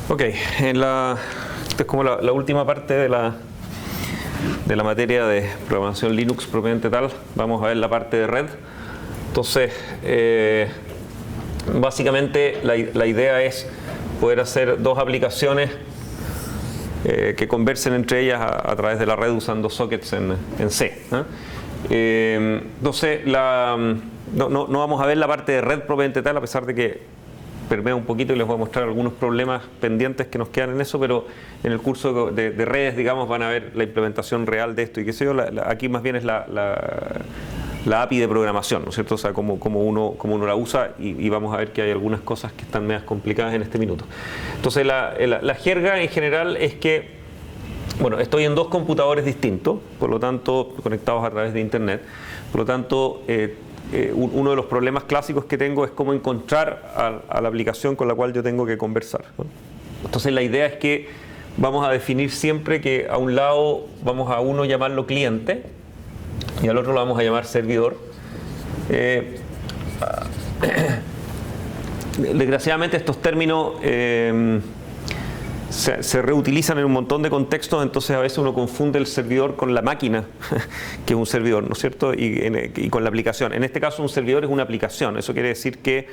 Ok, esta es como la última parte de la materia de programación Linux propiamente tal. Vamos a ver la parte de red. Entonces, básicamente la idea es poder hacer dos aplicaciones que conversen entre ellas a través de la red usando sockets en C. Entonces, no vamos a ver la parte de red propiamente tal, a pesar de que permea un poquito y les voy a mostrar algunos problemas pendientes que nos quedan en eso, pero en el curso de redes, digamos, van a ver la implementación real de esto y qué sé yo. Aquí más bien es la API de programación, ¿no es cierto? O sea, cómo uno la usa y vamos a ver que hay algunas cosas que están medias complicadas en este minuto. Entonces, la jerga en general es que, bueno, estoy en dos computadores distintos, por lo tanto, conectados a través de internet, por lo tanto, uno de los problemas clásicos que tengo es cómo encontrar a la aplicación con la cual yo tengo que conversar, ¿no? Entonces la idea es que vamos a definir siempre que a un lado vamos a uno llamarlo cliente y al otro lo vamos a llamar servidor. Desgraciadamente estos términos se reutilizan en un montón de contextos, entonces a veces uno confunde el servidor con la máquina, que es un servidor, ¿no es cierto? Y con la aplicación. En este caso un servidor es una aplicación, eso quiere decir que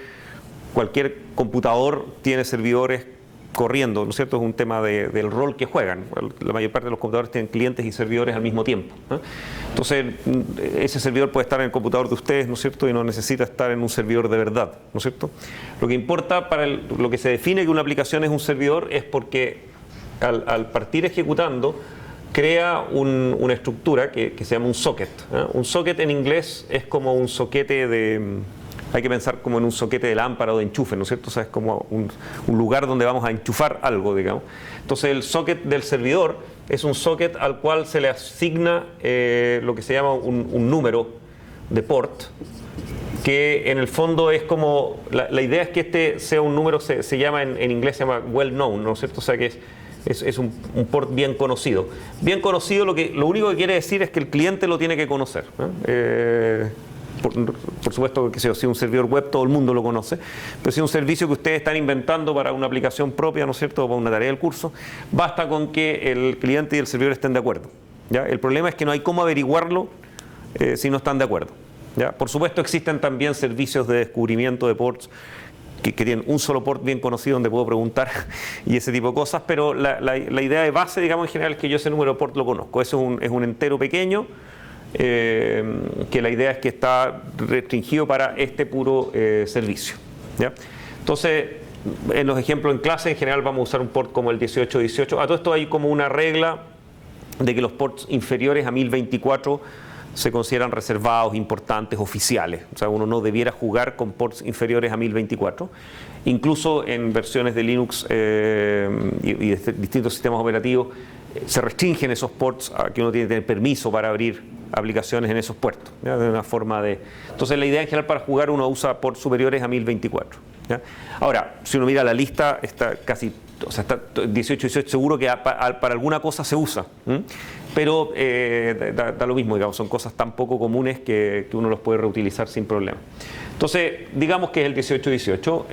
cualquier computador tiene servidores corriendo, ¿no es cierto? Es un tema del rol que juegan. La mayor parte de los computadores tienen clientes y servidores al mismo tiempo, ¿no? Entonces, ese servidor puede estar en el computador de ustedes, ¿no es cierto? Y no necesita estar en un servidor de verdad, ¿no es cierto? Lo que importa para lo que se define que una aplicación es un servidor es porque al partir ejecutando crea una estructura que se llama un socket, ¿eh? Un socket en inglés es como un soquete hay que pensar como en un soquete de lámpara o de enchufe, ¿no es cierto? O sea, es como un lugar donde vamos a enchufar algo, digamos. Entonces el socket del servidor es un socket al cual se le asigna lo que se llama un número de port, que en el fondo es como, la idea es que este sea un número, se llama en inglés, se llama well known, ¿no es cierto? O sea que es un port bien conocido. Bien conocido lo único que quiere decir es que el cliente lo tiene que conocer, ¿no? Por supuesto que si es un servidor web todo el mundo lo conoce, pero si es un servicio que ustedes están inventando para una aplicación propia, ¿no es cierto?, o para una tarea del curso, basta con que el cliente y el servidor estén de acuerdo, ¿ya? El problema es que no hay cómo averiguarlo si no están de acuerdo, ¿ya? Por supuesto existen también servicios de descubrimiento de ports que tienen un solo port bien conocido donde puedo preguntar y ese tipo de cosas, pero la idea de base, digamos, en general es que yo ese número de port lo conozco. Eso es un entero pequeño, que la idea es que está restringido para este puro servicio, ¿ya? Entonces, en los ejemplos en clase, en general vamos a usar un port como el 1818. A todo esto hay como una regla de que los ports inferiores a 1024 se consideran reservados, importantes, oficiales. O sea, uno no debiera jugar con ports inferiores a 1024. Incluso en versiones de Linux y de distintos sistemas operativos se restringen esos ports a que uno tiene que tener permiso para abrir aplicaciones en esos puertos, ¿ya? De una forma de... Entonces la idea en general para jugar uno usa ports superiores a 1024, ¿ya? Ahora, si uno mira la lista, está casi, o sea, está 1818 seguro que para alguna cosa se usa, pero da lo mismo, digamos, son cosas tan poco comunes que uno los puede reutilizar sin problema. Entonces, digamos que es el 1818,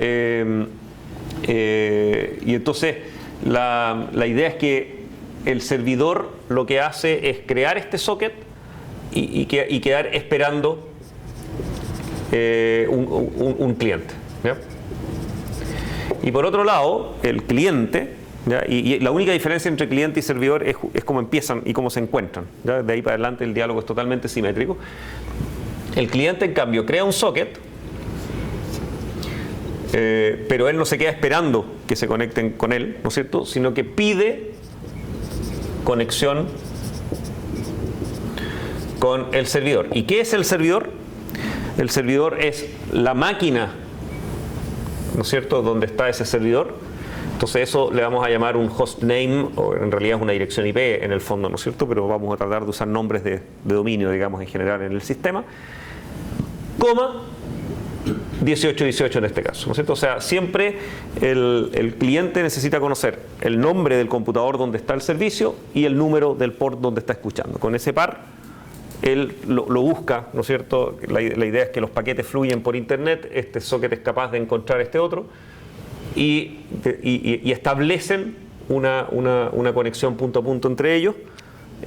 y entonces la idea es que el servidor lo que hace es crear este socket y quedar esperando un cliente, ¿ya? Y por otro lado, el cliente, ¿ya? Y la única diferencia entre cliente y servidor es cómo empiezan y cómo se encuentran, ¿ya? De ahí para adelante el diálogo es totalmente simétrico. El cliente, en cambio, crea un socket, pero él no se queda esperando que se conecten con él, ¿no es cierto?, sino que pide conexión con el servidor. ¿Y qué es el servidor? El servidor es la máquina, ¿no es cierto?, donde está ese servidor. Entonces eso le vamos a llamar un hostname, o en realidad es una dirección IP en el fondo, ¿no es cierto?, pero vamos a tratar de usar nombres de dominio, digamos, en general en el sistema, coma, 1818 en este caso, ¿no es cierto? O sea, siempre el cliente necesita conocer el nombre del computador donde está el servicio y el número del port donde está escuchando. Con ese par, él lo busca, ¿no es cierto? La idea es que los paquetes fluyen por internet, este socket es capaz de encontrar este otro y establecen una conexión punto a punto entre ellos,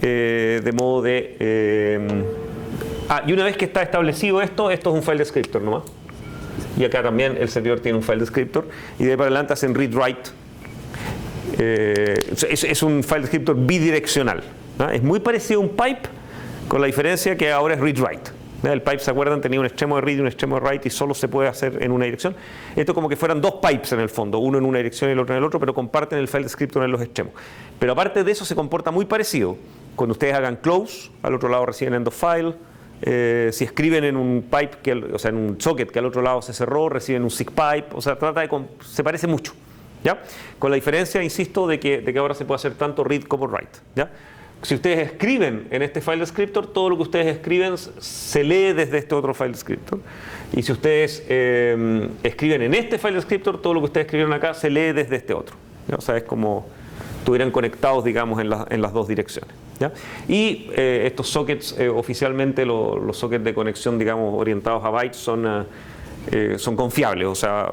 de modo de... y una vez que está establecido esto es un file descriptor nomás. Y acá también el servidor tiene un file descriptor y de ahí para adelante hacen read-write. Es un file descriptor bidireccional, ¿no? Es muy parecido a un pipe, con la diferencia que ahora es read-write. El pipe, ¿se acuerdan? Tenía un extremo de read y un extremo de write y solo se puede hacer en una dirección. Esto como que fueran dos pipes en el fondo, uno en una dirección y el otro en el otro, pero comparten el file descriptor en los extremos. Pero aparte de eso se comporta muy parecido. Cuando ustedes hagan close, al otro lado reciben end of file. Si escriben en un pipe, o sea, en un socket que al otro lado se cerró, reciben un sick pipe. O sea, se parece mucho, ¿ya? Con la diferencia, insisto, de que ahora se puede hacer tanto read como write, ¿ya? Si ustedes escriben en este file descriptor, todo lo que ustedes escriben se lee desde este otro file descriptor. Y si ustedes escriben en este file descriptor, todo lo que ustedes escribieron acá se lee desde este otro, ¿ya? O sea, es como estuvieran conectados, digamos, en las dos direcciones, ¿ya? Y estos sockets, oficialmente los sockets de conexión, digamos, orientados a bytes son confiables, o sea,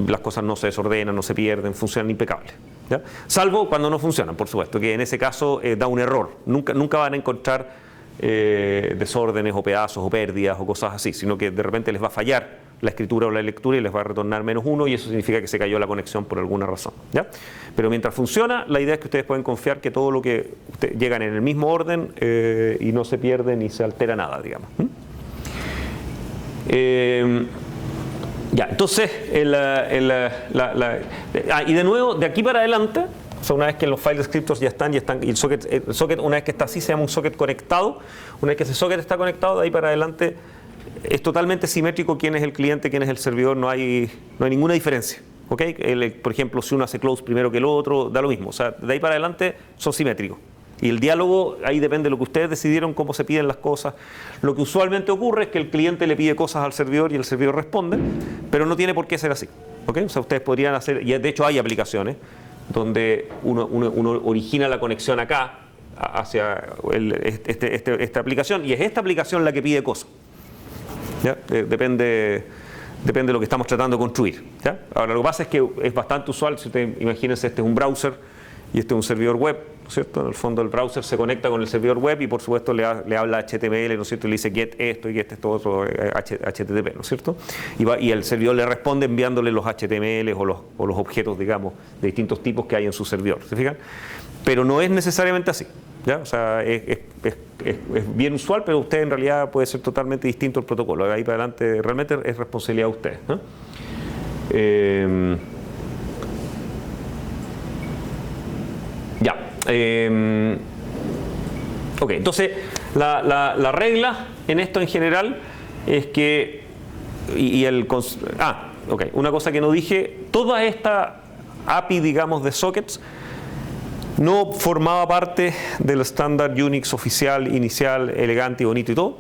las cosas no se desordenan, no se pierden, funcionan impecables, ¿ya? Salvo cuando no funcionan, por supuesto, que en ese caso da un error. Nunca van a encontrar desórdenes o pedazos o pérdidas o cosas así, sino que de repente les va a fallar la escritura o la lectura y les va a retornar -1 y eso significa que se cayó la conexión por alguna razón, ¿ya? Pero mientras funciona, la idea es que ustedes pueden confiar que todo lo que llegan en el mismo orden y no se pierde ni se altera nada, digamos. Ya, entonces, y de nuevo, de aquí para adelante, o sea, una vez que los file descriptors ya están y el socket, una vez que está así, se llama un socket conectado. Una vez que ese socket está conectado, de ahí para adelante es totalmente simétrico quién es el cliente, quién es el servidor, no hay ninguna diferencia, ¿ok? Por ejemplo, si uno hace close primero que el otro, da lo mismo. O sea, de ahí para adelante son simétricos. Y el diálogo, ahí depende de lo que ustedes decidieron, cómo se piden las cosas. Lo que usualmente ocurre es que el cliente le pide cosas al servidor y el servidor responde, pero no tiene por qué ser así, ¿ok? O sea, ustedes podrían hacer, y de hecho hay aplicaciones donde uno origina la conexión acá hacia esta aplicación y es esta aplicación la que pide cosas, ¿ya? Depende de lo que estamos tratando de construir, ¿ya? Ahora, lo que pasa es que es bastante usual, si ustedes imagínense, este es un browser y este es un servidor web, ¿no es cierto? En el fondo el browser se conecta con el servidor web y por supuesto le habla HTML, ¿no es cierto? Y le dice get esto y get esto otro, HTTP, ¿no es cierto? Y el servidor le responde enviándole los HTML o los objetos, digamos, de distintos tipos que hay en su servidor, ¿se fijan? Pero no es necesariamente así, ¿ya? O sea, es bien usual, pero usted en realidad puede ser totalmente distinto el protocolo. De ahí para adelante realmente es responsabilidad de ustedes, ¿no? Ya. Ok, entonces la regla en esto en general es que una cosa que no dije, toda esta API, digamos, de sockets no formaba parte del estándar Unix oficial, inicial, elegante y bonito y todo,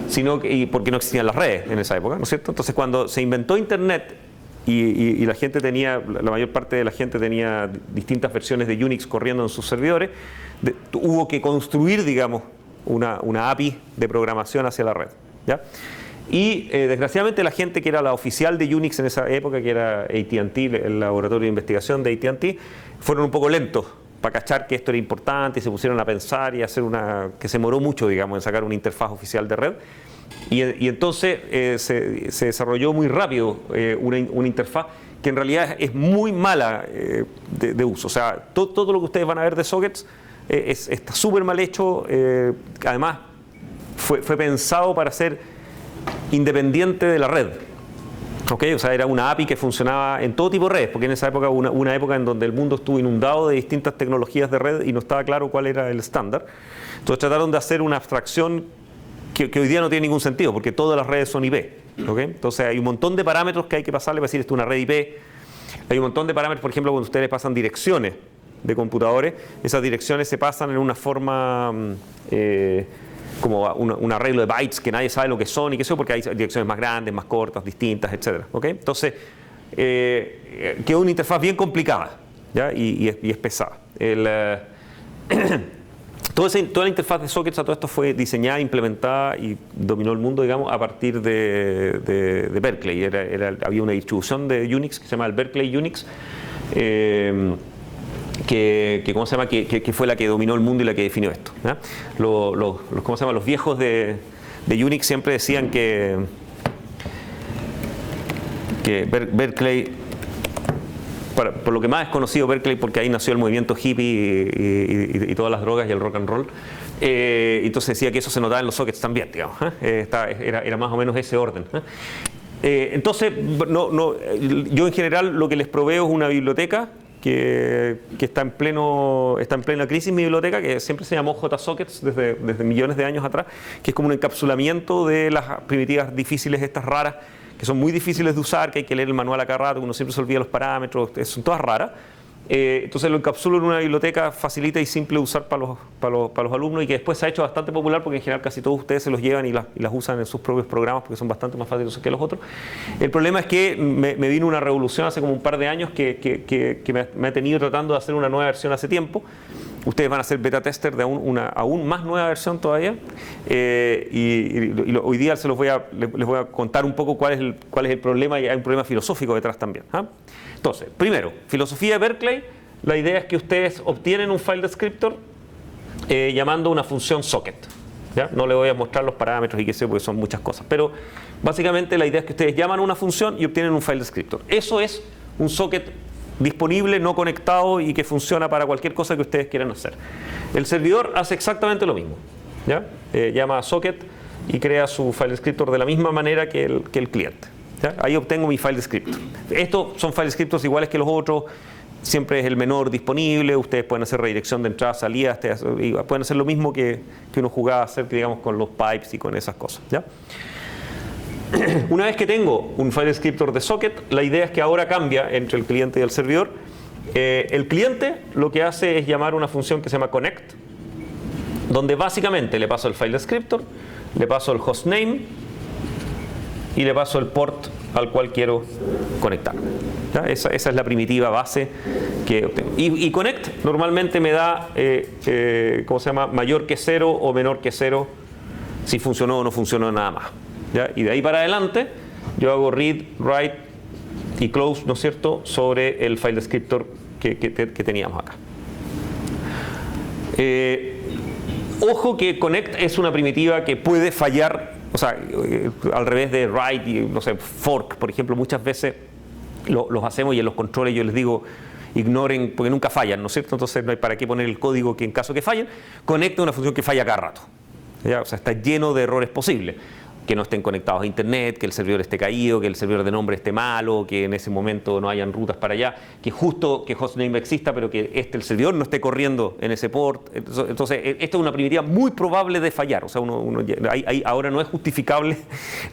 sino que porque no existían las redes en esa época, ¿no es cierto? Entonces cuando se inventó Internet y la gente la mayor parte de la gente tenía distintas versiones de Unix corriendo en sus servidores, hubo que construir, digamos, una API de programación hacia la red, ¿ya? Y desgraciadamente la gente que era la oficial de Unix en esa época, que era AT&T, el laboratorio de investigación de AT&T, fueron un poco lentos para cachar que esto era importante y se pusieron a pensar y hacer que se demoró mucho, digamos, en sacar una interfaz oficial de red. Y entonces se desarrolló muy rápido una interfaz que en realidad es muy mala de uso. O sea, todo lo que ustedes van a ver de sockets está súper mal hecho. Además, fue pensado para ser independiente de la red. ¿Okay? O sea, era una API que funcionaba en todo tipo de redes, porque en esa época una época en donde el mundo estuvo inundado de distintas tecnologías de red y no estaba claro cuál era el estándar. Entonces trataron de hacer una abstracción que hoy día no tiene ningún sentido, porque todas las redes son IP. ¿Okay? Entonces hay un montón de parámetros que hay que pasarle para decir esto es una red IP. Hay un montón de parámetros, por ejemplo, cuando ustedes pasan direcciones de computadores, esas direcciones se pasan en una forma como un arreglo de bytes que nadie sabe lo que son y qué sé yo, porque hay direcciones más grandes, más cortas, distintas, etc. ¿Okay? Entonces, quedó una interfaz bien complicada, ¿ya? Y es pesada. Toda la interfaz de sockets a todo esto fue diseñada, implementada y dominó el mundo, digamos, a partir de Berkeley. Había una distribución de Unix que se llama el Berkeley Unix, ¿cómo se llama? Que fue la que dominó el mundo y la que definió esto, ¿ya? ¿Cómo se llama? Los viejos de Unix siempre decían que Berkeley, por lo que más es conocido Berkeley, porque ahí nació el movimiento hippie y todas las drogas y el rock and roll. Entonces decía que eso se notaba en los sockets también, digamos. Era más o menos ese orden. Entonces, yo en general lo que les proveo es una biblioteca que está en plena crisis, mi biblioteca, que siempre se llamó JSockets desde millones de años atrás, que es como un encapsulamiento de las primitivas difíciles, estas raras, que son muy difíciles de usar, que hay que leer el manual a cada rato, que uno siempre se olvida los parámetros, son todas raras. Entonces lo encapsulo en una biblioteca facilita y simple de usar para los alumnos, y que después se ha hecho bastante popular porque en general casi todos ustedes se los llevan y las usan en sus propios programas porque son bastante más fáciles que los otros. El problema es que me vino una revolución hace como un par de años que me ha tenido tratando de hacer una nueva versión hace tiempo. Ustedes van a ser beta tester de una aún más nueva versión todavía, hoy día les voy a contar un poco cuál es el problema, y hay un problema filosófico detrás también. Entonces, primero, filosofía de Berkeley. La idea es que ustedes obtienen un file descriptor llamando una función socket, ¿ya? No les voy a mostrar los parámetros y qué sé, porque son muchas cosas, pero básicamente la idea es que ustedes llaman una función y obtienen un file descriptor. Eso es un socket disponible, no conectado y que funciona para cualquier cosa que ustedes quieran hacer. El servidor hace exactamente lo mismo, ¿ya? Llama a socket y crea su file descriptor de la misma manera que el cliente, ¿ya? Ahí obtengo mi file descriptor. Estos son file descriptors iguales que los otros, siempre es el menor disponible, ustedes pueden hacer redirección de entrada, salida, pueden hacer lo mismo que uno jugaba a hacer, digamos, con los pipes y con esas cosas, ¿ya? Una vez que tengo un file descriptor de socket, la idea es que ahora cambia entre el cliente y el servidor. El cliente lo que hace es llamar una función que se llama connect, donde básicamente le paso el file descriptor, le paso el hostname y le paso el port al cual quiero conectarme, ¿ya? Esa es la primitiva base que obtengo. Y connect normalmente me da ¿cómo se llama? Mayor que 0 o menor que 0 si funcionó o no funcionó, nada más, ¿ya? Y de ahí para adelante yo hago read, write y close, ¿no es cierto?, sobre el file descriptor que teníamos acá. Ojo que connect es una primitiva que puede fallar, o sea, al revés de write y, no sé, fork, por ejemplo, muchas veces los hacemos y en los controles yo les digo ignoren, porque nunca fallan, ¿no es cierto? Entonces no hay para qué poner el código que en caso que fallen. Connect es una función que falla cada rato, ¿ya? O sea, está lleno de errores posibles. Que no estén conectados a internet, que el servidor esté caído, que el servidor de nombre esté malo, que en ese momento no hayan rutas para allá, que justo que hostname exista, pero que el servidor no esté corriendo en ese port. Entonces, esto es una primitiva muy probable de fallar. O sea, ahora no es justificable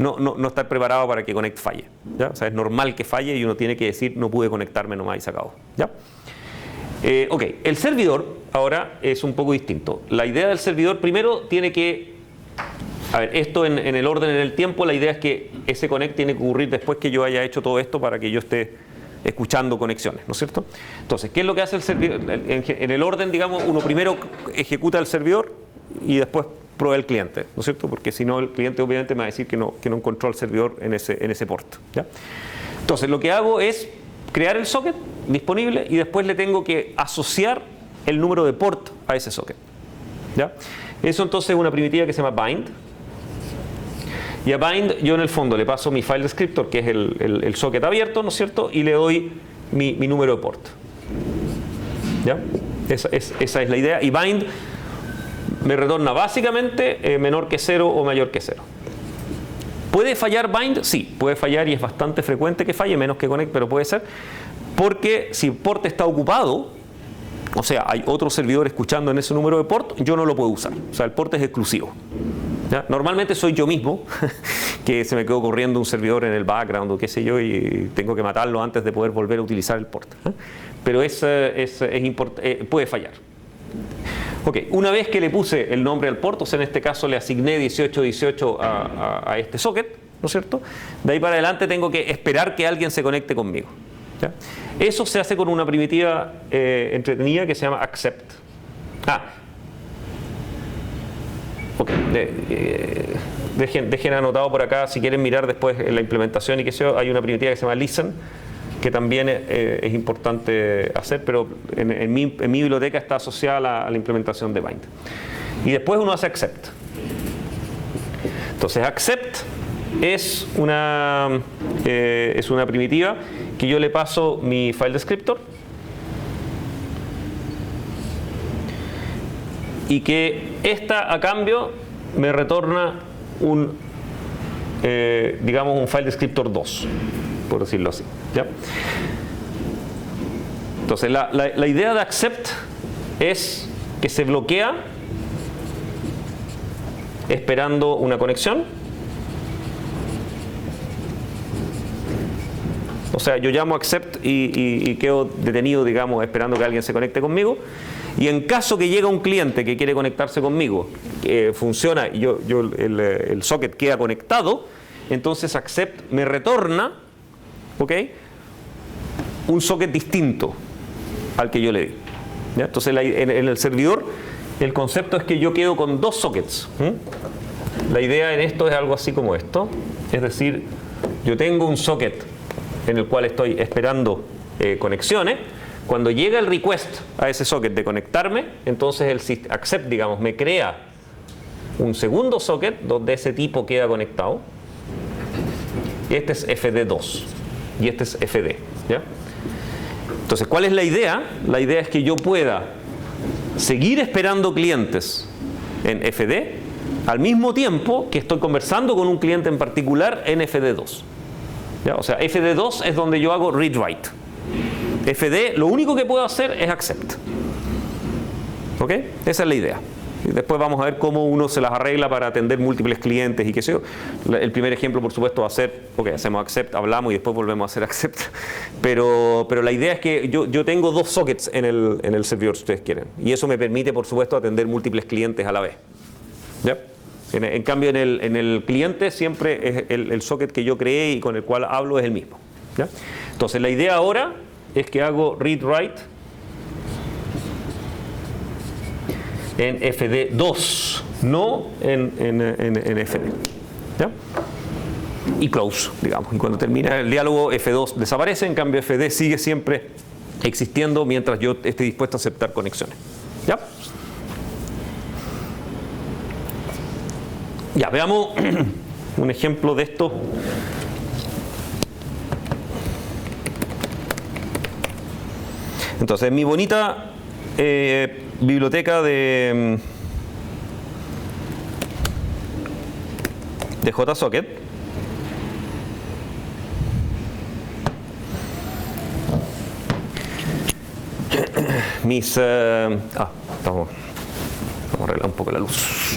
no estar preparado para que Connect falle, ¿ya? O sea, es normal que falle y uno tiene que decir no pude conectarme nomás y se acabó, ¿ya? Ok, el servidor ahora es un poco distinto. La idea del servidor primero tiene que... A ver, esto en el orden, en el tiempo, la idea es que ese connect tiene que ocurrir después que yo haya hecho todo esto para que yo esté escuchando conexiones, ¿no es cierto? Entonces, ¿qué es lo que hace el servidor? En el orden, digamos, uno primero ejecuta el servidor y después provee el cliente, ¿no es cierto? Porque si no, el cliente obviamente me va a decir que no encontró el servidor en ese port, ¿ya? Entonces, lo que hago es crear el socket disponible y después le tengo que asociar el número de port a ese socket, ¿ya? Eso entonces es una primitiva que se llama bind. Y a bind yo en el fondo le paso mi file descriptor, que es el socket abierto, ¿no es cierto? Y le doy mi número de port, ¿ya? Esa es la idea. Y bind me retorna básicamente menor que 0 o mayor que 0. ¿Puede fallar bind? Sí, puede fallar y es bastante frecuente que falle, menos que connect, pero puede ser. Porque si el port está ocupado, o sea, hay otro servidor escuchando en ese número de port, yo no lo puedo usar. O sea, el port es exclusivo, ¿ya? Normalmente soy yo mismo que se me quedó corriendo un servidor en el background o qué sé yo y tengo que matarlo antes de poder volver a utilizar el port, ¿eh? Pero puede fallar. Ok, una vez que le puse el nombre al port, o sea, en este caso le asigné 1818 a este socket, ¿no es cierto? De ahí para adelante tengo que esperar que alguien se conecte conmigo. ¿Ya? Eso se hace con una primitiva entretenida que se llama accept. Ok, dejen anotado por acá, si quieren mirar después la implementación y qué sé yo, hay una primitiva que se llama listen, que también es importante hacer, pero en mi biblioteca está asociada a la implementación de bind. Y después uno hace accept. Entonces accept es una primitiva que yo le paso mi file descriptor y que esta a cambio me retorna digamos un file descriptor 2, por decirlo así. ¿Ya? Entonces la idea de accept es que se bloquea esperando una conexión. O sea, yo llamo accept y quedo detenido, digamos, esperando que alguien se conecte conmigo. Y en caso que llegue un cliente que quiere conectarse conmigo, funciona y el socket queda conectado, entonces accept me retorna, ¿ok?, un socket distinto al que yo le di. ¿Ya? Entonces en el servidor el concepto es que yo quedo con dos sockets. La idea en esto es algo así como esto. Es decir, yo tengo un socket en el cual estoy esperando conexiones. Cuando llega el request a ese socket de conectarme, entonces el accept, digamos, me crea un segundo socket donde ese tipo queda conectado. Y este es FD2 y este es FD. ¿Ya? Entonces, ¿cuál es la idea? La idea es que yo pueda seguir esperando clientes en FD al mismo tiempo que estoy conversando con un cliente en particular en FD2. ¿Ya? O sea, FD2 es donde yo hago read-write. FD, lo único que puedo hacer es accept. ¿Ok? Esa es la idea. Y después vamos a ver cómo uno se las arregla para atender múltiples clientes y qué sé yo. El primer ejemplo, por supuesto, va a ser, ok, hacemos accept, hablamos y después volvemos a hacer accept. Pero la idea es que yo tengo dos sockets en el servidor, si ustedes quieren. Y eso me permite, por supuesto, atender múltiples clientes a la vez. ¿Ya? En cambio, en el cliente siempre es el socket que yo creé y con el cual hablo es el mismo. ¿Ya? Entonces, la idea ahora es que hago read-write en FD2, no en FD. ¿Ya? Y close, digamos. Y cuando termina el diálogo, F2 desaparece, en cambio FD sigue siempre existiendo mientras yo esté dispuesto a aceptar conexiones. ¿Ya? Ya, veamos un ejemplo de esto. Entonces, mi bonita biblioteca de JSocket, vamos a arreglar un poco la luz.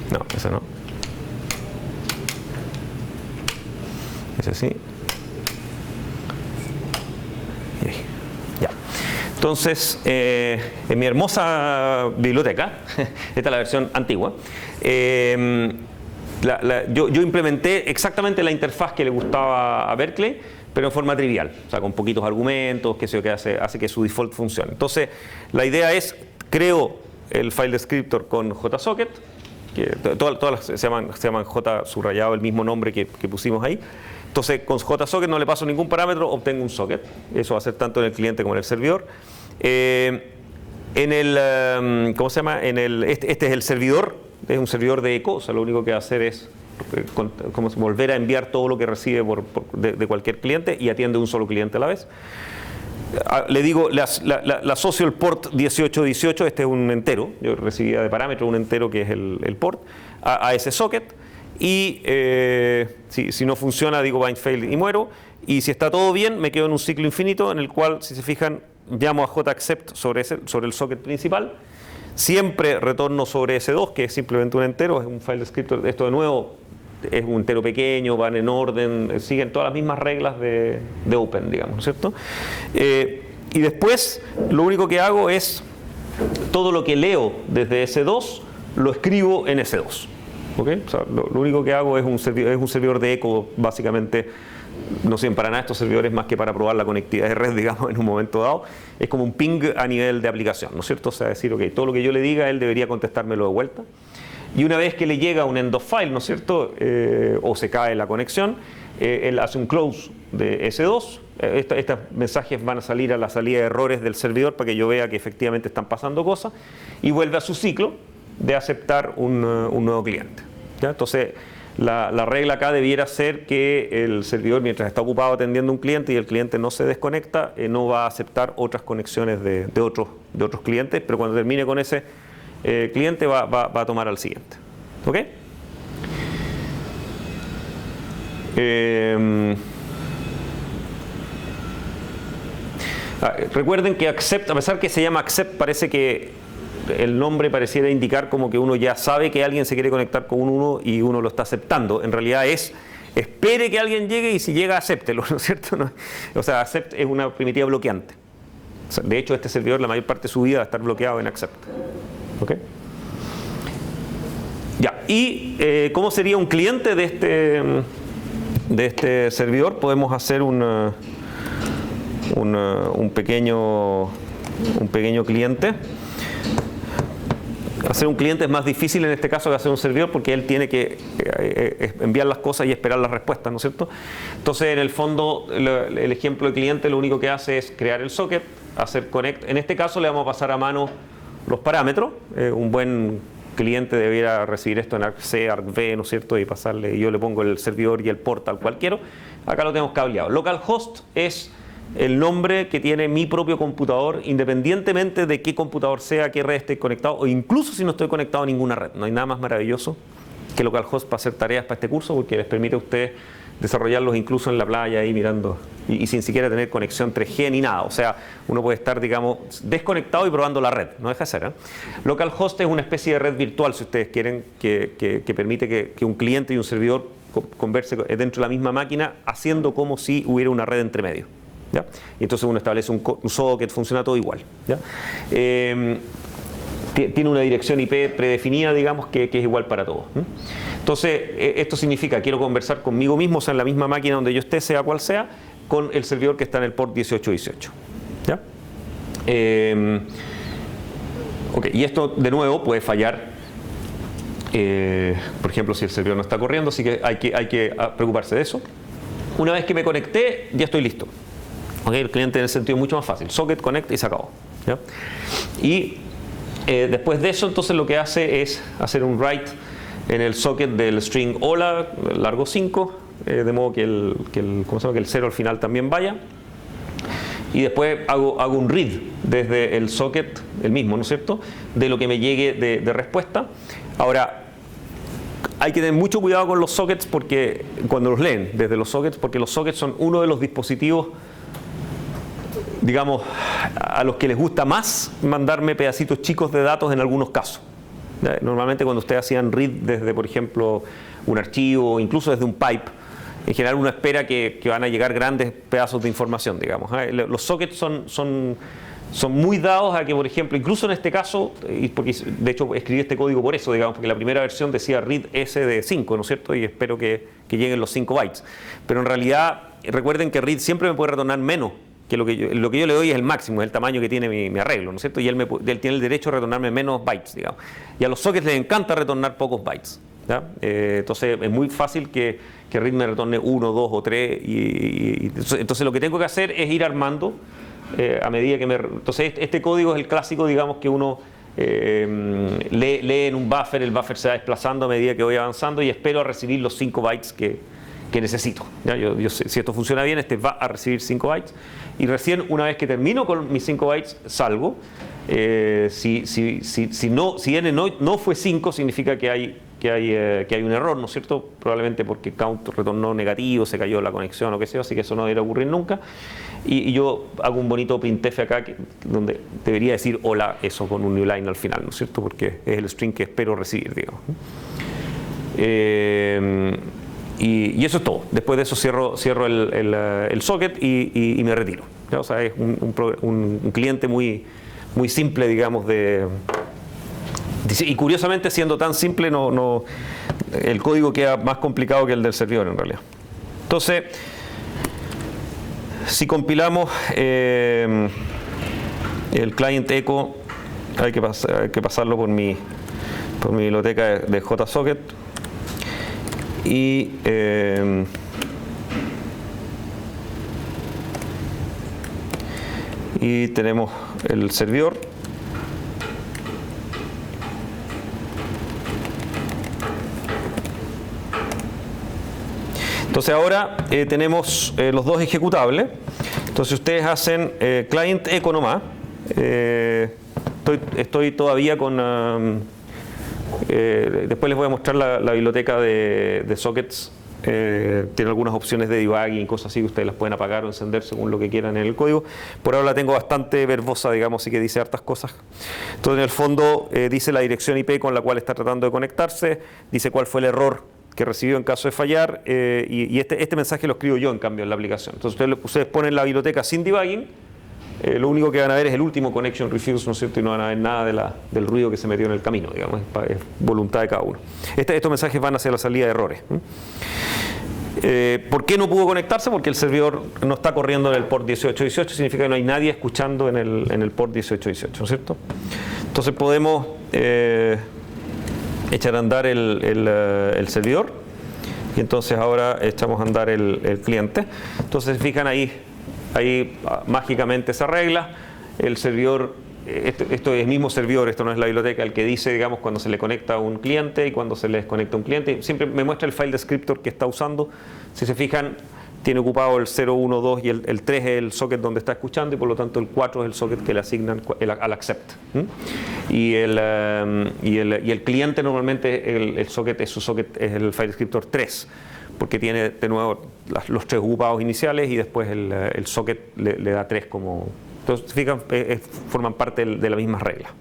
No, ese no. Ese sí. Ya. Entonces, en mi hermosa biblioteca, esta es la versión antigua, yo implementé exactamente la interfaz que le gustaba a Berkeley, pero en forma trivial, o sea, con poquitos argumentos, que hace que su default funcione. Entonces, la idea es, creo el file descriptor con JSocket, que todas se llaman J subrayado, el mismo nombre que pusimos ahí. Entonces, con JSocket no le paso ningún parámetro, obtengo un socket. Eso va a ser tanto en el cliente como en el servidor. ¿Cómo se llama? Este es el servidor, es un servidor de eco, o sea, lo único que va a hacer es volver a enviar todo lo que recibe de cualquier cliente y atiende un solo cliente a la vez. Le digo, le asocio el port 1818, este es un entero, yo recibía de parámetro un entero que es el port, a ese socket. Y si no funciona, digo bind fail y muero. Y si está todo bien, me quedo en un ciclo infinito en el cual, si se fijan, llamo a JAccept sobre el socket principal. Siempre retorno sobre S2, que es simplemente un entero, es un file descriptor. Esto de nuevo es un entero pequeño, van en orden, siguen todas las mismas reglas de Open, digamos, ¿no es cierto? Y después lo único que hago es todo lo que leo desde S2 lo escribo en S2. ¿Okay? O sea, lo único que hago es un servidor de eco, básicamente. No sirven para nada estos servidores más que para probar la conectividad de red, digamos, en un momento dado. Es como un ping a nivel de aplicación, ¿no es cierto? O sea, decir, ok, todo lo que yo le diga, él debería contestármelo de vuelta. Y una vez que le llega un end of file, ¿no es cierto? O se cae la conexión, él hace un close de S2. Estos mensajes van a salir a la salida de errores del servidor para que yo vea que efectivamente están pasando cosas. Y vuelve a su ciclo de aceptar un nuevo cliente. ¿Ya? Entonces, la regla acá debiera ser que el servidor, mientras está ocupado atendiendo un cliente y el cliente no se desconecta, no va a aceptar otras conexiones de otros clientes, pero cuando termine con ese cliente va a tomar al siguiente. ¿Ok? Recuerden que accept, a pesar que se llama accept, parece que el nombre pareciera indicar como que uno ya sabe que alguien se quiere conectar con uno y uno lo está aceptando. En realidad es, espere que alguien llegue y si llega, acéptelo, ¿no es cierto? O sea, accept es una primitiva bloqueante. O sea, de hecho, este servidor la mayor parte de su vida va a estar bloqueado en accept. ¿Ok? Ya, y ¿cómo sería un cliente de este servidor? Podemos hacer un pequeño cliente. Hacer un cliente es más difícil en este caso que hacer un servidor porque él tiene que enviar las cosas y esperar las respuestas, ¿no es cierto? Entonces, en el fondo, el ejemplo de cliente lo único que hace es crear el socket, hacer connect. En este caso le vamos a pasar a mano los parámetros. Un buen cliente debiera recibir esto en ArcC, ArcV, ¿no es cierto? Y pasarle, yo le pongo el servidor y el port al cual quiero. Acá lo tenemos cableado. Localhost es el nombre que tiene mi propio computador, independientemente de qué computador sea, qué red esté conectado, o incluso si no estoy conectado a ninguna red. No hay nada más maravilloso que localhost para hacer tareas para este curso, porque les permite a ustedes desarrollarlos incluso en la playa ahí mirando y sin siquiera tener conexión 3G ni nada. O sea, uno puede estar, digamos, desconectado y probando la red. No deja de ser, ¿eh? Localhost es una especie de red virtual, si ustedes quieren, que permite que un cliente y un servidor converse dentro de la misma máquina, haciendo como si hubiera una red entre medio. ¿Ya? Y entonces uno establece un socket, funciona todo igual. ¿Ya? Tiene una dirección IP predefinida, digamos, que es igual para todos. Entonces, esto significa, quiero conversar conmigo mismo, o sea, en la misma máquina donde yo esté, sea cual sea, con el servidor que está en el port 1818. ¿Ya? Okay, y esto, de nuevo, puede fallar. Por ejemplo, si el servidor no está corriendo, así que hay que preocuparse de eso. Una vez que me conecté, ya estoy listo. Okay, el cliente en el sentido mucho más fácil. Socket, connect y se acabó. ¿Ya? Y después de eso, entonces lo que hace es hacer un write en el socket del string hola, largo 5, de modo que el 0 al final también vaya. Y después hago un read desde el socket, el mismo, ¿no es cierto?, de lo que me llegue de respuesta. Ahora, hay que tener mucho cuidado con los sockets porque cuando los leen desde los sockets, porque los sockets son uno de los dispositivos, digamos, a los que les gusta más mandarme pedacitos chicos de datos en algunos casos. Normalmente cuando ustedes hacían read desde, por ejemplo, un archivo o incluso desde un pipe, en general uno espera que van a llegar grandes pedazos de información, digamos. Los sockets son muy dados a que, por ejemplo, incluso en este caso, y porque de hecho escribí este código por eso, digamos, porque la primera versión decía read S de 5, ¿no es cierto? Y espero que lleguen los 5 bytes. Pero en realidad, recuerden que read siempre me puede retornar menos que lo que yo le doy es el máximo, es el tamaño que tiene mi arreglo, ¿no es cierto? Y él tiene el derecho a retornarme menos bytes, digamos. Y a los sockets les encanta retornar pocos bytes. ¿Ya? Entonces es muy fácil que read me retorne 1, 2 o 3. Entonces lo que tengo que hacer es ir armando a medida que Entonces este código es el clásico, digamos, que uno lee en un buffer, el buffer se va desplazando a medida que voy avanzando y espero a recibir los 5 bytes que necesito. ¿Ya? Yo sé, si esto funciona bien, este va a recibir 5 bytes y recién una vez que termino con mis 5 bytes salgo. Si n no fue 5, significa que hay un error, ¿no es cierto? Probablemente porque count retornó negativo, se cayó la conexión o qué sé yo, así que eso no debería ocurrir nunca. Y yo hago un bonito printf acá donde debería decir hola, eso con un new line al final, ¿no es cierto? Porque es el string que espero recibir, digamos. Y eso es todo. Después de eso cierro el socket y me retiro. ¿Ya? O sea, es un cliente muy simple, digamos, y curiosamente, siendo tan simple, el código queda más complicado que el del servidor en realidad. Entonces, si compilamos el client echo, hay que pasarlo por mi biblioteca de JSocket y tenemos el servidor. Entonces ahora tenemos los dos ejecutables. Entonces ustedes hacen client echo nomás. Estoy todavía con... después les voy a mostrar la biblioteca de sockets. Tiene algunas opciones de debugging y cosas así que ustedes las pueden apagar o encender según lo que quieran en el código. Por ahora la tengo bastante verbosa, digamos, así que dice hartas cosas. Entonces en el fondo dice la dirección IP con la cual está tratando de conectarse, dice cuál fue el error que recibió en caso de fallar, y este mensaje lo escribo yo en cambio en la aplicación. Entonces ustedes ponen la biblioteca sin debugging, lo único que van a ver es el último connection refuse, ¿no es cierto? Y no van a ver nada del ruido que se metió en el camino, digamos, es voluntad de cada uno. Estos mensajes van hacia la salida de errores. ¿Por qué no pudo conectarse? Porque el servidor no está corriendo en el port 1818, significa que no hay nadie escuchando en el port 1818, ¿no es cierto? Entonces podemos echar a andar el servidor y entonces ahora echamos a andar el cliente. Entonces fijan ahí mágicamente se arregla. El servidor, esto es el mismo servidor, esto no es la biblioteca, el que dice, digamos, cuando se le conecta a un cliente y cuando se le desconecta a un cliente. Siempre me muestra el file descriptor que está usando. Si se fijan, tiene ocupado el 0, 1, 2 y el 3 es el socket donde está escuchando, y por lo tanto el 4 es el socket que le asignan al accept. Y el cliente normalmente el socket es el file descriptor 3, porque tiene de nuevo los 3 ocupados iniciales y después el socket le da 3 como... Entonces, fijan, forman parte de las mismas reglas.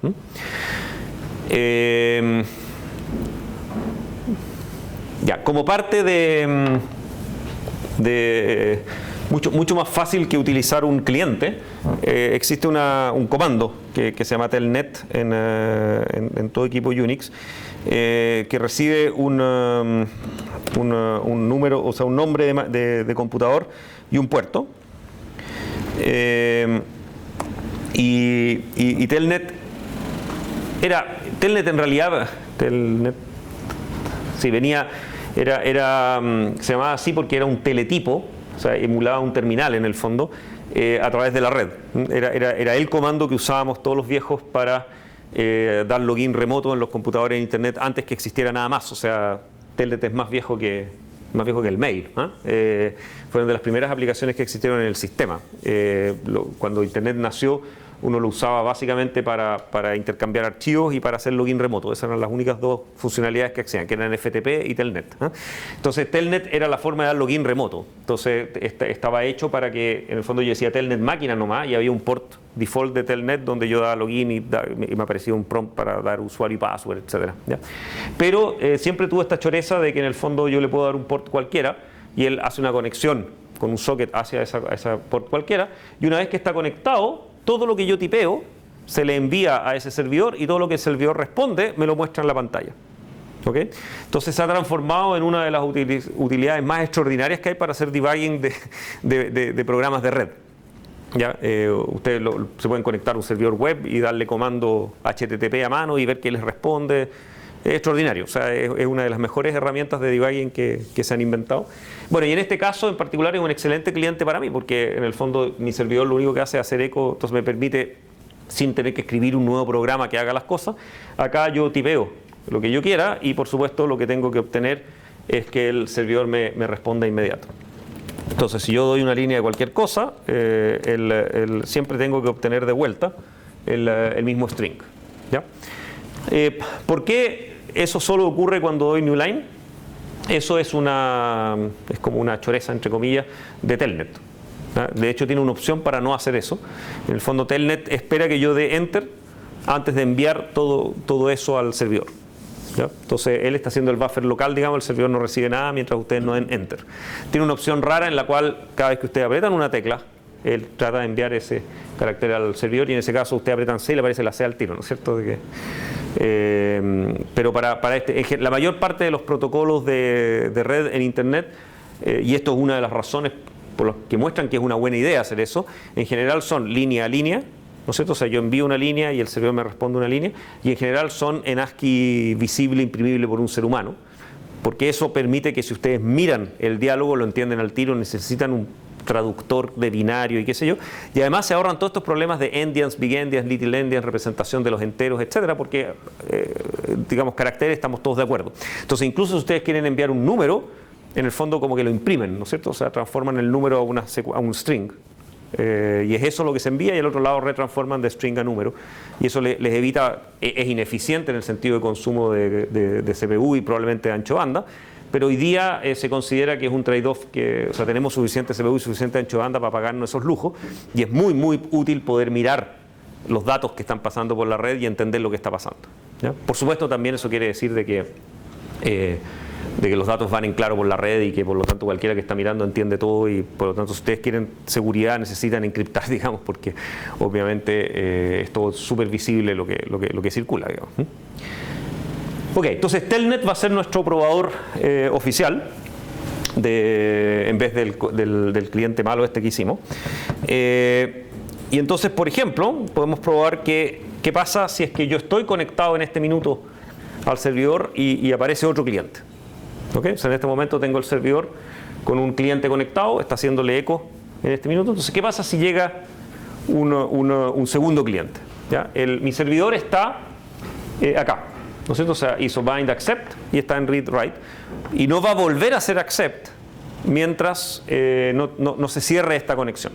Ya, como parte de mucho más fácil que utilizar un cliente, existe un comando que se llama telnet en todo equipo Unix, que recibe un número, o sea, un nombre de computador y un puerto. Y telnet en realidad, sí, se llamaba así porque era un teletipo, o sea, emulaba un terminal en el fondo, a través de la red. Era el comando que usábamos todos los viejos para dar login remoto en los computadores de internet antes que existiera nada más. O sea, telnet es más viejo que el mail. Fueron de las primeras aplicaciones que existieron en el sistema. Cuando internet nació, uno lo usaba básicamente para intercambiar archivos y para hacer login remoto. Esas eran las únicas dos funcionalidades que existían, que eran FTP y Telnet. Entonces Telnet era la forma de dar login remoto. Entonces estaba hecho para que, en el fondo yo decía Telnet máquina nomás, y había un port default de Telnet donde yo daba login y me aparecía un prompt para dar usuario y password, etc. ¿Ya? Pero siempre tuve esta choreza de que en el fondo yo le puedo dar un port cualquiera y él hace una conexión con un socket hacia esa port cualquiera, y una vez que está conectado, todo lo que yo tipeo se le envía a ese servidor y todo lo que el servidor responde me lo muestra en la pantalla. ¿Okay? Entonces se ha transformado en una de las utilidades más extraordinarias que hay para hacer debugging de programas de red. ¿Ya? Ustedes se pueden conectar a un servidor web y darle comando HTTP a mano y ver qué les responde. Es extraordinario, o sea, es una de las mejores herramientas de debugging que se han inventado. Bueno, y en este caso en particular es un excelente cliente para mí, porque en el fondo mi servidor lo único que hace es hacer eco, entonces me permite, sin tener que escribir un nuevo programa que haga las cosas, acá yo tipeo lo que yo quiera y por supuesto lo que tengo que obtener es que el servidor me responda inmediato. Entonces si yo doy una línea de cualquier cosa, siempre tengo que obtener de vuelta el mismo string. ¿Ya? ¿Por qué eso solo ocurre cuando doy new line? Eso es como una choreza, entre comillas, de Telnet. De hecho tiene una opción para no hacer eso. En el fondo Telnet espera que yo dé enter antes de enviar todo eso al servidor. ¿ya? Entonces él está haciendo el buffer local, digamos, el servidor no recibe nada mientras ustedes no den enter. Tiene una opción rara en la cual cada vez que ustedes apretan una tecla, él trata de enviar ese carácter al servidor y en ese caso ustedes apretan C y le aparece la C al tiro, ¿no es cierto? Pero para la mayor parte de los protocolos de red en Internet, y esto es una de las razones por las que muestran que es una buena idea hacer eso, en general son línea a línea, ¿no es cierto? O sea, yo envío una línea y el servidor me responde una línea, y en general son en ASCII visible, imprimible por un ser humano, porque eso permite que si ustedes miran el diálogo lo entienden al tiro, necesitan un traductor de binario y qué sé yo, y además se ahorran todos estos problemas de endians, big endians, little endians, representación de los enteros, etcétera, porque digamos caracteres estamos todos de acuerdo. Entonces incluso si ustedes quieren enviar un número, en el fondo como que lo imprimen, ¿no es cierto? O sea, transforman el número a un string. Y es eso lo que se envía y al otro lado retransforman de string a número y eso les evita, es ineficiente en el sentido de consumo de CPU y probablemente de ancho banda, pero hoy día se considera que es un trade-off, o sea, tenemos suficiente CPU y suficiente ancho banda para pagarnos esos lujos y es muy muy útil poder mirar los datos que están pasando por la red y entender lo que está pasando, ¿ya? Por supuesto también eso quiere decir de que los datos van en claro por la red y que por lo tanto cualquiera que está mirando entiende todo y por lo tanto si ustedes quieren seguridad necesitan encriptar, digamos, porque obviamente es todo súper visible lo que circula, digamos. Ok, entonces Telnet va a ser nuestro probador oficial en vez del cliente malo este que hicimos. Y entonces, por ejemplo, podemos probar qué pasa si es que yo estoy conectado en este minuto al servidor y aparece otro cliente. ¿Okay? O sea, en este momento tengo el servidor con un cliente conectado, está haciéndole eco en este minuto. Entonces, ¿qué pasa si llega un segundo cliente? ¿Ya? Mi servidor está acá, ¿no es cierto? O sea, hizo bind accept y está en read write y no va a volver a hacer accept mientras no se cierre esta conexión.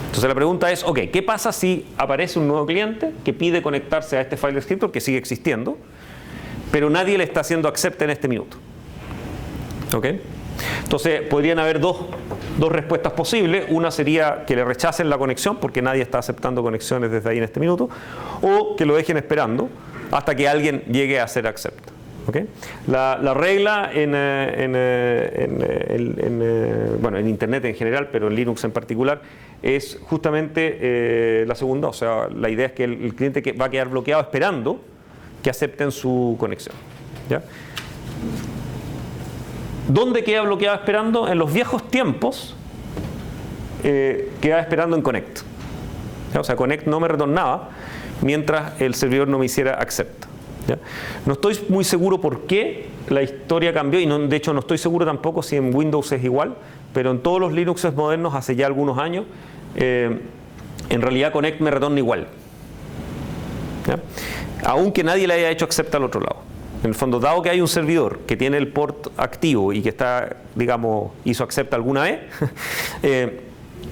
Entonces la pregunta es, ok, ¿qué pasa si aparece un nuevo cliente que pide conectarse a este file descriptor que sigue existiendo, pero nadie le está haciendo accept en este minuto? ¿Ok? Entonces podrían haber dos respuestas posibles. Una sería que le rechacen la conexión porque nadie está aceptando conexiones desde ahí en este minuto, o que lo dejen esperando hasta que alguien llegue a hacer accept. ¿Okay? La regla bueno, en Internet en general, pero en Linux en particular, es justamente la segunda. O sea, la idea es que el cliente va a quedar bloqueado esperando que acepten su conexión, ¿ya? ¿Dónde queda bloqueado esperando? En los viejos tiempos quedaba esperando en connect, ¿ya? O sea, connect no me retornaba mientras el servidor no me hiciera accept, ¿ya? No estoy muy seguro por qué la historia cambió y de hecho no estoy seguro tampoco si en Windows es igual, pero en todos los Linuxes modernos hace ya algunos años en realidad connect me retorna igual, ¿ya? Aunque nadie le haya hecho accept al otro lado. En el fondo, dado que hay un servidor que tiene el port activo y que está, digamos, hizo accept alguna vez,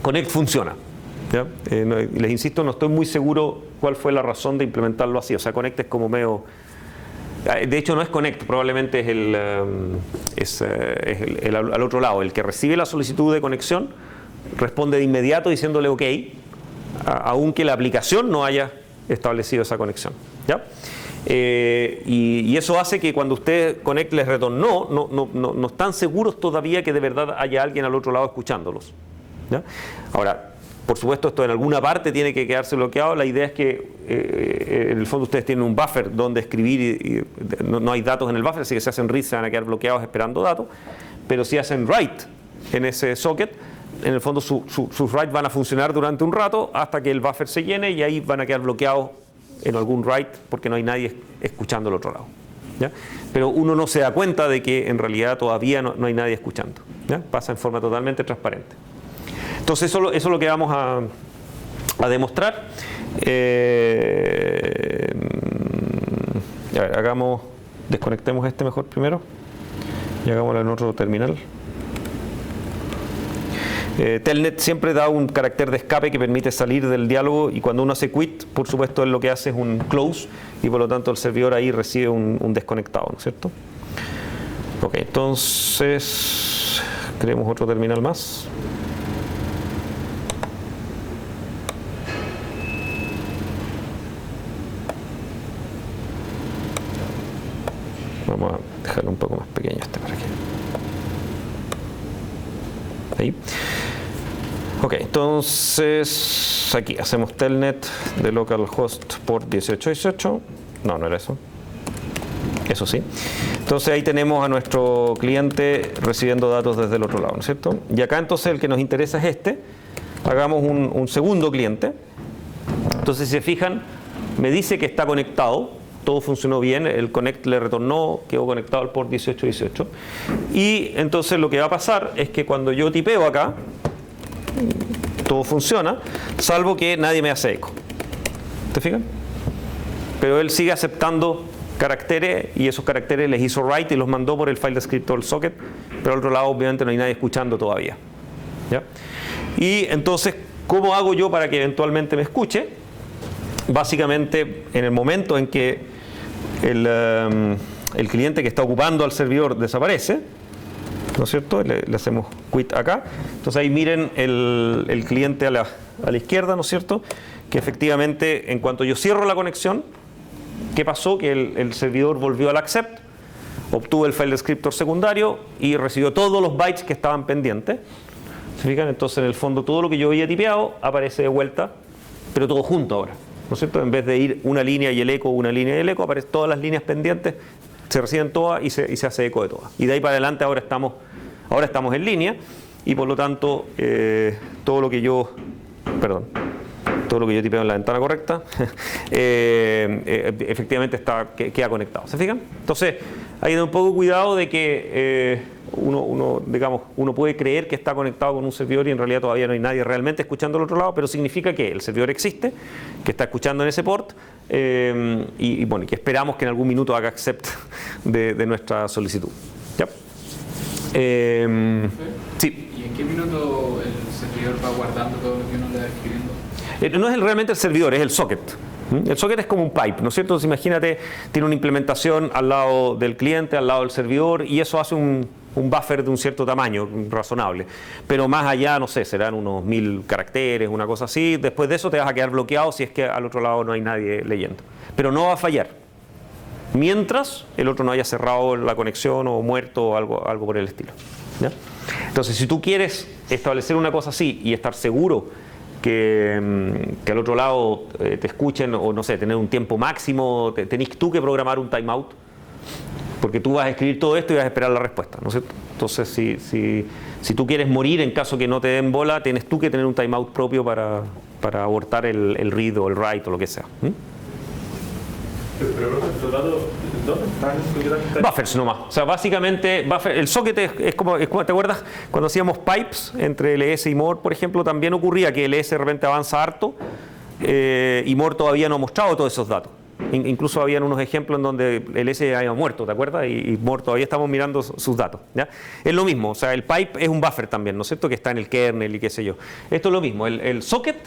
connect funciona, ¿ya? Les insisto, no estoy muy seguro cuál fue la razón de implementarlo así. O sea, connect es como medio... De hecho, no es connect, probablemente es al otro lado. El que recibe la solicitud de conexión responde de inmediato diciéndole OK, aunque la aplicación no haya establecido esa conexión, ¿ya? Y eso hace que cuando usted connect les retornó, no están seguros todavía que de verdad haya alguien al otro lado escuchándolos, ¿ya? Ahora, por supuesto, esto en alguna parte tiene que quedarse bloqueado. La idea es que en el fondo ustedes tienen un buffer donde escribir y no hay datos en el buffer, así que si hacen read se van a quedar bloqueados esperando datos, pero si hacen write en ese socket, en el fondo sus write van a funcionar durante un rato hasta que el buffer se llene y ahí van a quedar bloqueados en algún write porque no hay nadie escuchando al otro lado, ¿ya? Pero uno no se da cuenta de que en realidad todavía no hay nadie escuchando, ¿ya? Pasa en forma totalmente transparente. Entonces eso es lo que vamos a demostrar. A ver, desconectemos este mejor primero y hagámoslo en otro terminal. Telnet siempre da un carácter de escape que permite salir del diálogo y cuando uno hace quit, por supuesto, él lo que hace es un close y por lo tanto el servidor ahí recibe un desconectado, ¿no es cierto? Ok, entonces creemos otro terminal más. Vamos a dejarlo un poco más pequeño para que... Ahí. Ok, entonces aquí hacemos telnet de localhost port 1818. No, no era eso. Eso sí. Entonces ahí tenemos a nuestro cliente recibiendo datos desde el otro lado, ¿no es cierto? Y acá entonces el que nos interesa es este. Hagamos un segundo cliente. Entonces si se fijan, me dice que está conectado. Todo funcionó bien, el connect le retornó, quedó conectado al port 1818. Y entonces lo que va a pasar es que cuando yo tipeo acá, todo funciona, salvo que nadie me hace eco. ¿Te fijan? Pero él sigue aceptando caracteres y esos caracteres les hizo write y los mandó por el file descriptor del socket, pero al otro lado obviamente no hay nadie escuchando todavía. ¿Ya? Y entonces, ¿cómo hago yo para que eventualmente me escuche? Básicamente, en el momento en que el cliente que está ocupando al servidor desaparece, ¿no es cierto? Le hacemos quit acá. Entonces ahí miren el cliente a la izquierda, ¿no es cierto? Que efectivamente, en cuanto yo cierro la conexión, ¿qué pasó? Que el servidor volvió al accept, obtuvo el file descriptor secundario y recibió todos los bytes que estaban pendientes. ¿Se fijan? Entonces, en el fondo, todo lo que yo había tipeado aparece de vuelta, pero todo junto ahora, ¿no es cierto? En vez de ir una línea y el eco, una línea y el eco, aparecen todas las líneas pendientes, se reciben todas y se hace eco de todas. Y de ahí para adelante ahora estamos en línea y por lo tanto todo lo que yo tipeo en la ventana correcta efectivamente queda conectado. ¿Se fijan? Entonces hay que tener un poco de cuidado de que uno puede creer que está conectado con un servidor y en realidad todavía no hay nadie realmente escuchando al otro lado, pero significa que el servidor existe, que está escuchando en ese port y bueno, que esperamos que en algún minuto haga accept de nuestra solicitud. ¿Ya? Sí. ¿Y en qué minuto el servidor va guardando todo lo que uno le va escribiendo? No es realmente el servidor, es el socket. El socket es como un pipe, ¿no es cierto? Entonces, imagínate, tiene una implementación al lado del cliente, al lado del servidor, y eso hace un buffer de un cierto tamaño, razonable. Pero más allá, no sé, serán unos 1000 caracteres, una cosa así. Después de eso te vas a quedar bloqueado si es que al otro lado no hay nadie leyendo. Pero no va a fallar, mientras el otro no haya cerrado la conexión o muerto o algo por el estilo. ¿Ya? Entonces, si tú quieres establecer una cosa así y estar seguro que al otro lado te escuchen o no sé, tener un tiempo máximo, tenés tú que programar un timeout, porque tú vas a escribir todo esto y vas a esperar la respuesta, ¿no es cierto? Entonces, si tú quieres morir en caso que no te den bola, tienes tú que tener un timeout propio para abortar el read o el write o lo que sea. Pero los datos, ¿dónde están? Buffers nomás. O sea, básicamente, el socket es como, ¿te acuerdas? Cuando hacíamos pipes entre LS y more, por ejemplo, también ocurría que LS de repente avanza harto y more todavía no ha mostrado todos esos datos. Incluso habían unos ejemplos en donde LS había muerto, ¿te acuerdas? Y more todavía estamos mirando sus datos. ¿Ya? Es lo mismo, o sea, el pipe es un buffer también, ¿no es cierto? Que está en el kernel y qué sé yo. Esto es lo mismo, el socket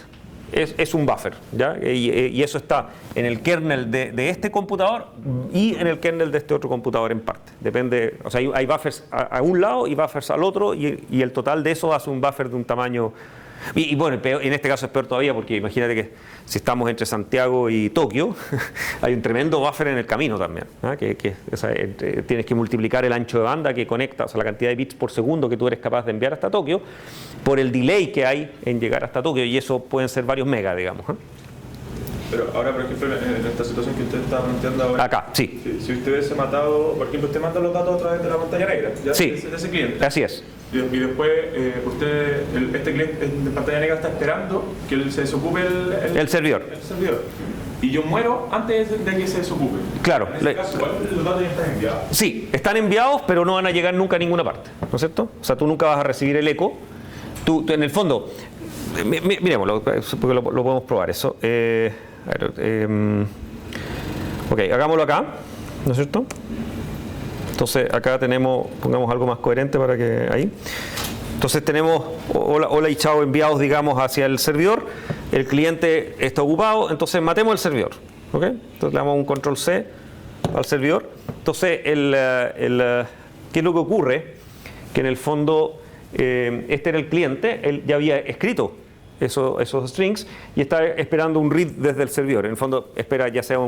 es un buffer, ¿ya? Y eso está en el kernel de este computador y en el kernel de este otro computador en parte. Depende, o sea, hay buffers a un lado y buffers al otro y el total de eso hace un buffer de un tamaño. Y bueno, en este caso es peor todavía porque imagínate que si estamos entre Santiago y Tokio, hay un tremendo buffer en el camino también, ¿no? O sea, tienes que multiplicar el ancho de banda que conecta, o sea, la cantidad de bits por segundo que tú eres capaz de enviar hasta Tokio, por el delay que hay en llegar hasta Tokio, y eso pueden ser varios megas, digamos. Pero ahora, por ejemplo, en esta situación que usted está planteando ahora, acá, sí. Si usted hubiese matado, por ejemplo, usted manda los datos a través de la pantalla negra, ¿ya? Sí. De ese cliente. Así es. Y después, este cliente de pantalla negra está esperando que se desocupe el servidor. El servidor. Y yo muero antes de que se desocupe. Claro. En ese caso, los datos ya están enviados. Sí, están enviados, pero no van a llegar nunca a ninguna parte, ¿no es cierto? O sea, tú nunca vas a recibir el eco. Tú en el fondo, miremoslo, porque lo podemos probar eso. Ok, hagámoslo acá, ¿no es cierto? Entonces acá pongamos algo más coherente para que ahí. Entonces tenemos hola y chao enviados, digamos, hacia el servidor. El cliente está ocupado, entonces matemos el servidor. ¿Ok? Entonces le damos un control C al servidor. Entonces, ¿qué es lo que ocurre? Que en el fondo, este era el cliente, él ya había escrito esos strings y está esperando un read desde el servidor. En el fondo espera ya sea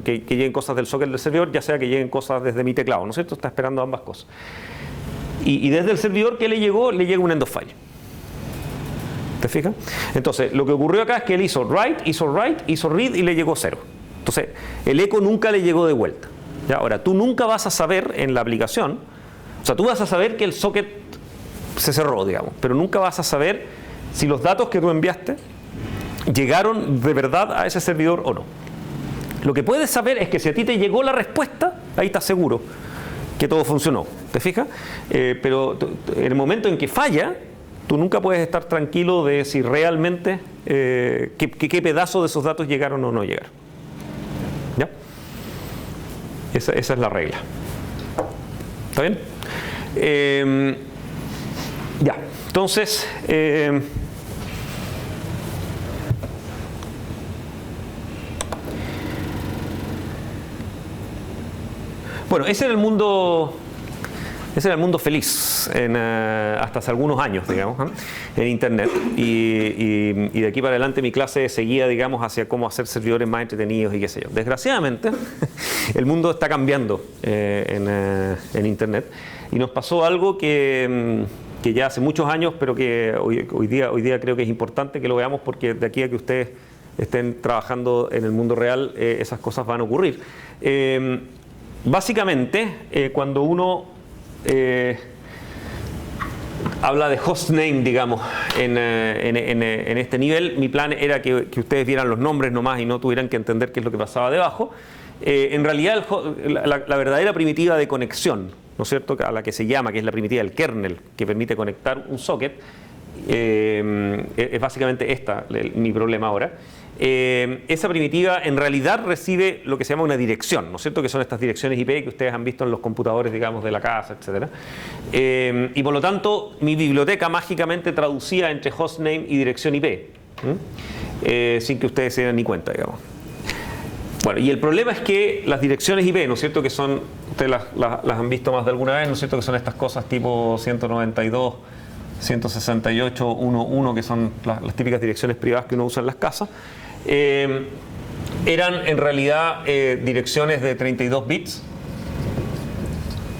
que lleguen cosas del socket del servidor, ya sea que lleguen cosas desde mi teclado, ¿no es cierto? Está esperando ambas cosas. Y desde el servidor que le llegó, le llega un end of file. ¿Te fijas? Entonces, lo que ocurrió acá es que él hizo write, hizo read y le llegó 0. Entonces, el eco nunca le llegó de vuelta. ¿Ya? Ahora, tú nunca vas a saber en la aplicación, o sea, tú vas a saber que el socket se cerró, digamos, pero nunca vas a saber si los datos que tú enviaste llegaron de verdad a ese servidor o no. Lo que puedes saber es que si a ti te llegó la respuesta, ahí estás seguro que todo funcionó. ¿Te fijas? Pero en el momento en que falla, tú nunca puedes estar tranquilo de si realmente qué pedazo de esos datos llegaron o no llegaron. ¿Ya? Esa es la regla. ¿Está bien? Ya. Entonces, bueno, ese era el mundo feliz hasta hace algunos años, digamos, en Internet. Y de aquí para adelante mi clase seguía, digamos, hacia cómo hacer servidores más entretenidos y qué sé yo. Desgraciadamente, el mundo está cambiando en Internet. Y nos pasó algo que ya hace muchos años, pero que hoy día creo que es importante que lo veamos, porque de aquí a que ustedes estén trabajando en el mundo real, esas cosas van a ocurrir. Básicamente, cuando uno habla de hostname, digamos, en este nivel, mi plan era que ustedes vieran los nombres nomás y no tuvieran que entender qué es lo que pasaba debajo. En realidad, la verdadera primitiva de conexión, ¿no es cierto?, a la que se llama, que es la primitiva del kernel, que permite conectar un socket, es básicamente mi problema ahora. Esa primitiva en realidad recibe lo que se llama una dirección, ¿no es cierto?, que son estas direcciones IP que ustedes han visto en los computadores, digamos, de la casa, etc. Y por lo tanto, mi biblioteca mágicamente traducía entre hostname y dirección IP, sin que ustedes se den ni cuenta, digamos. Bueno, y el problema es que las direcciones IP, ¿no es cierto?, que son, ustedes las han visto más de alguna vez, ¿no es cierto?, que son estas cosas tipo 192, 168.1.1, que son las típicas direcciones privadas que uno usa en las casas, eran en realidad direcciones de 32 bits.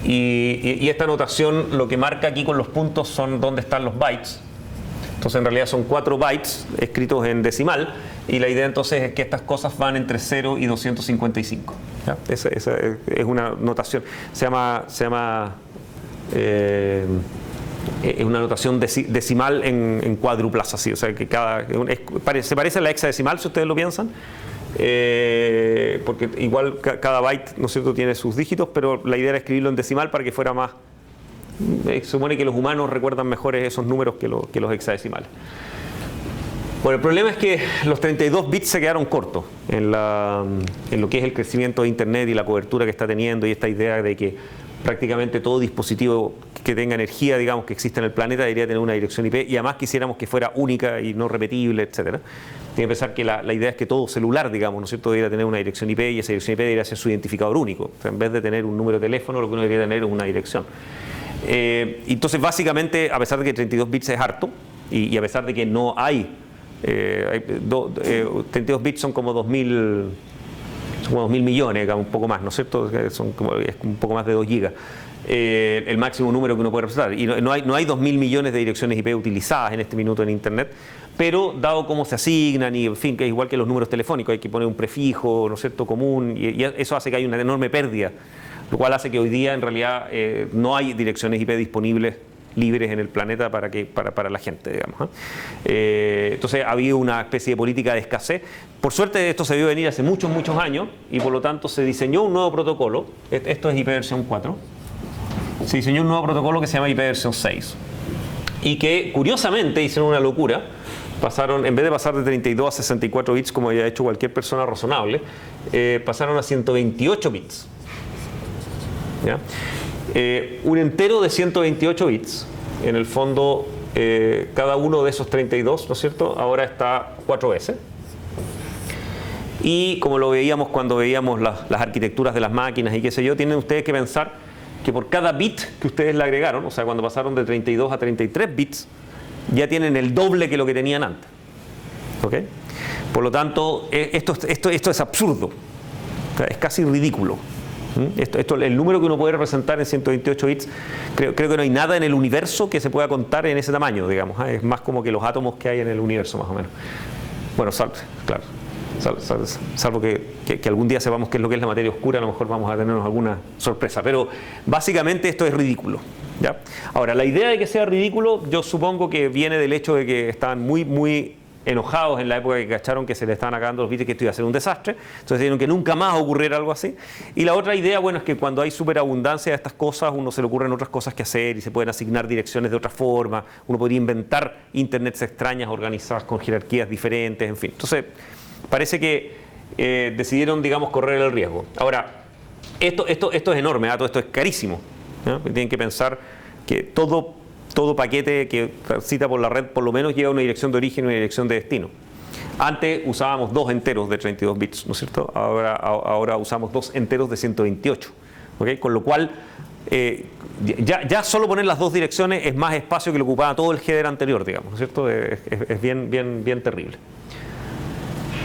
Y esta notación lo que marca aquí con los puntos son dónde están los bytes. Entonces en realidad son 4 bytes escritos en decimal, y la idea entonces es que estas cosas van entre 0 y 255. ¿Ya? Esa es una notación. Se llama es una notación decimal en cuádruplas, así, o sea que se parece a la hexadecimal, si ustedes lo piensan, porque igual cada byte, ¿no es cierto?, tiene sus dígitos, pero la idea era escribirlo en decimal para que fuera más. Se supone que los humanos recuerdan mejor esos números que los hexadecimales. Bueno, el problema es que los 32 bits se quedaron cortos en lo que es el crecimiento de Internet y la cobertura que está teniendo, y esta idea de que prácticamente todo dispositivo que tenga energía, digamos, que existe en el planeta debería tener una dirección IP, y además quisiéramos que fuera única y no repetible, etcétera. Tiene que pensar que la idea es que todo celular, digamos, ¿no es cierto?, debería tener una dirección IP, y esa dirección IP debería ser su identificador único. O sea, en vez de tener un número de teléfono, lo que uno debería tener es una dirección. Entonces, básicamente, a pesar de que 32 bits es harto, y a pesar de que no hay 32 bits son como 2.000 millones, un poco más, ¿no es cierto? Es un poco más de 2 gigas. El máximo número que uno puede representar. Y no hay 2.000 millones de direcciones IP utilizadas en este minuto en Internet, pero dado cómo se asignan, y en fin, que es igual que los números telefónicos, hay que poner un prefijo, ¿no es cierto?, común, y eso hace que hay una enorme pérdida, lo cual hace que hoy día en realidad no hay direcciones IP disponibles libres en el planeta para la gente, digamos. Entonces ha habido una especie de política de escasez. Por suerte esto se vio venir hace muchos años, y por lo tanto se diseñó un nuevo protocolo. Esto es IP versión 4. Se diseñó un nuevo protocolo que se llama IP versión 6, y que curiosamente hicieron una locura. En vez de pasar de 32 a 64 bits como había hecho cualquier persona razonable, pasaron a 128 bits. ¿Ya? Un entero de 128 bits, en el fondo, cada uno de esos 32, ¿no es cierto?, ahora está 4 veces. Y como lo veíamos cuando veíamos las arquitecturas de las máquinas y qué sé yo, tienen ustedes que pensar que por cada bit que ustedes le agregaron, o sea, cuando pasaron de 32 a 33 bits, ya tienen el doble que lo que tenían antes. ¿Ok? Por lo tanto, esto es absurdo. O sea, es casi ridículo. El número que uno puede representar en 128 bits, creo que no hay nada en el universo que se pueda contar en ese tamaño, digamos. Es más como que los átomos que hay en el universo, más o menos. Bueno, claro. Salvo que algún día sepamos qué es lo que es la materia oscura, a lo mejor vamos a tenernos alguna sorpresa. Pero básicamente esto es ridículo, ¿ya? Ahora, la idea de que sea ridículo, yo supongo que viene del hecho de que estaban muy enojados en la época que cacharon que se le estaban acabando los bits y que esto iba a ser un desastre. Entonces dijeron que nunca más ocurriera algo así. Y la otra idea, bueno, es que cuando hay superabundancia de estas cosas, uno se le ocurren otras cosas que hacer y se pueden asignar direcciones de otra forma. Uno podría inventar internets extrañas organizadas con jerarquías diferentes, en fin. Entonces, parece que decidieron, digamos, correr el riesgo. Ahora, esto es enorme, todo esto es carísimo, ¿no? Tienen que pensar que todo paquete que transita por la red por lo menos lleva una dirección de origen y una dirección de destino. Antes usábamos 2 enteros de 32 bits, ¿no es cierto? Ahora usamos 2 enteros de 128. ¿Okay? Con lo cual, ya solo poner las 2 direcciones es más espacio que lo ocupaba todo el header anterior, digamos, ¿no es cierto? Es bien terrible.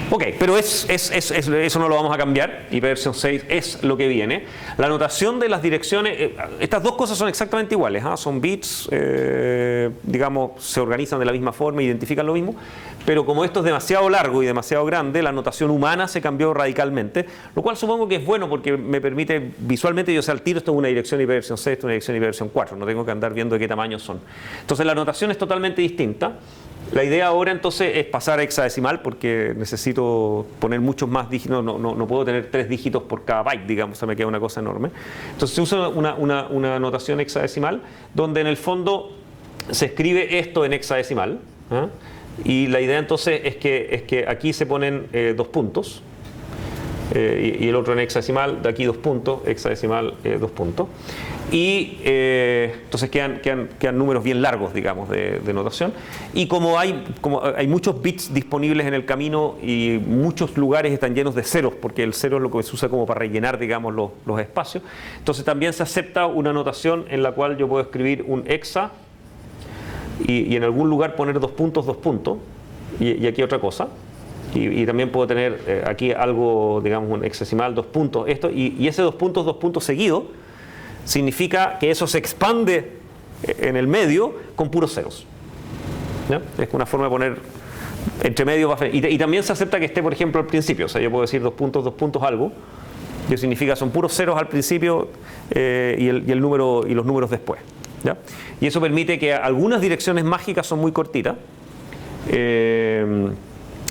Ok, pero eso no lo vamos a cambiar. IPv6 es lo que viene. La notación de las direcciones, estas dos cosas son exactamente iguales, ¿eh? Son bits, digamos, se organizan de la misma forma, identifican lo mismo, pero como esto es demasiado largo y demasiado grande, la notación humana se cambió radicalmente, lo cual supongo que es bueno porque me permite visualmente, yo sé al tiro, esto es una dirección IPv6, esto es una dirección IPv4, no tengo que andar viendo de qué tamaño son. Entonces la notación es totalmente distinta. La idea ahora entonces es pasar a hexadecimal porque necesito poner muchos más dígitos, no puedo tener 3 dígitos por cada byte, digamos, me queda una cosa enorme. Entonces se usa una notación hexadecimal donde en el fondo se escribe esto en hexadecimal, ¿eh? Y la idea entonces es que aquí se ponen 2 puntos y el otro en hexadecimal, de aquí 2 puntos, hexadecimal 2 puntos. Y entonces quedan números bien largos, digamos, de notación. Y como hay muchos bits disponibles en el camino y muchos lugares están llenos de ceros, porque el cero es lo que se usa como para rellenar, digamos, los espacios, entonces también se acepta una notación en la cual yo puedo escribir un hexa y en algún lugar poner 2 puntos, y aquí otra cosa. Y también puedo tener aquí algo, digamos, un hexadecimal, 2 puntos, esto, y ese 2 puntos seguido significa que eso se expande en el medio con puros ceros, ¿ya? Es una forma de poner entre medio. Y también se acepta que esté, por ejemplo, al principio. O sea, yo puedo decir 2 puntos algo, que significa son puros ceros al principio y el número y los números después, ¿ya? Y eso permite que algunas direcciones mágicas son muy cortitas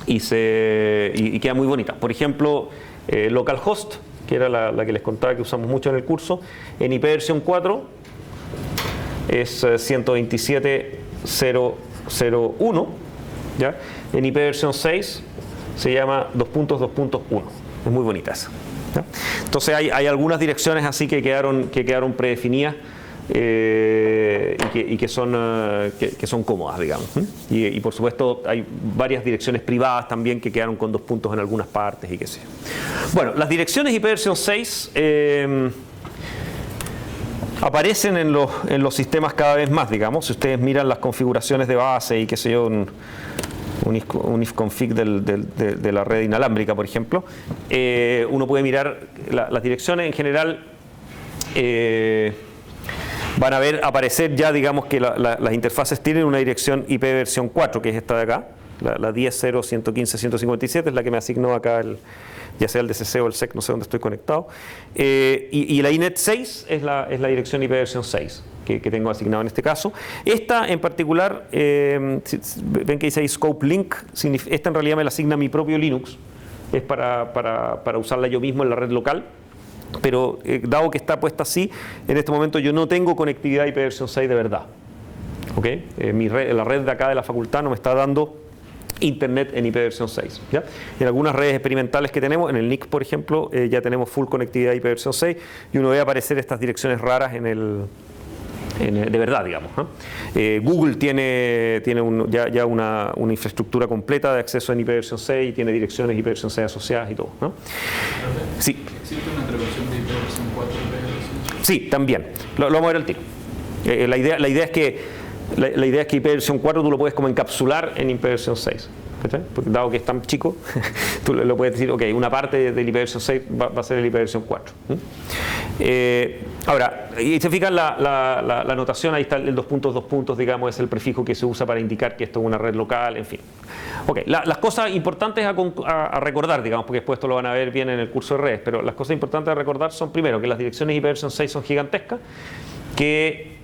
y queda muy bonita. Por ejemplo, localhost, que era la que les contaba que usamos mucho en el curso, en IPv4 es 127.0.0.1, ¿ya? En IPv6 se llama 2.2.1. Es muy bonita esa, ¿ya? Entonces hay algunas direcciones así que quedaron predefinidas y que son cómodas, digamos. Y por supuesto hay varias direcciones privadas también que quedaron con 2 puntos en algunas partes y qué sé yo. Bueno, las direcciones IPv6 aparecen en los sistemas cada vez más, digamos. Si ustedes miran las configuraciones de base y qué sé yo, un ifconfig de la red inalámbrica, por ejemplo, uno puede mirar las direcciones en general. Van a ver aparecer ya, digamos, que las interfaces tienen una dirección IPv4, que es esta de acá, la 10.0.115.157, es la que me asignó acá, ya sea el DCC o el SEC, no sé dónde estoy conectado. Y la INET6 es la dirección IPv6 que tengo asignado en este caso. Esta en particular, ven que dice ahí Scope Link, esta en realidad me la asigna mi propio Linux, es para usarla yo mismo en la red local. Pero dado que está puesta así, en este momento yo no tengo conectividad IPv6 de verdad. ¿Okay? La red de acá de la facultad no me está dando internet en IPv6. ¿Ya? En algunas redes experimentales que tenemos, en el NIC por ejemplo, ya tenemos full conectividad IPv6 y uno ve aparecer estas direcciones raras de verdad, digamos, ¿no? Google tiene ya una infraestructura completa de acceso en IPv6 y tiene direcciones IPv6 asociadas y todo, ¿no? Sí. ¿Existe una traducción de IPv4 a IPv6? Sí, también. Lo vamos a ver al tiro. La idea es que la idea es que IP versión 4 tú lo puedes como encapsular en IP versión 6. ¿Cachai? Porque dado que es tan chico, tú lo puedes decir, ok, una parte del IP versión 6 va a ser el IP versión 4. Ahora, y se fijan la notación, ahí está el 2 puntos, digamos, es el prefijo que se usa para indicar que esto es una red local, en fin. Ok, las cosas importantes a recordar, digamos, porque después esto lo van a ver bien en el curso de redes, pero las cosas importantes a recordar son, primero, que las direcciones IP versión 6 son gigantescas, que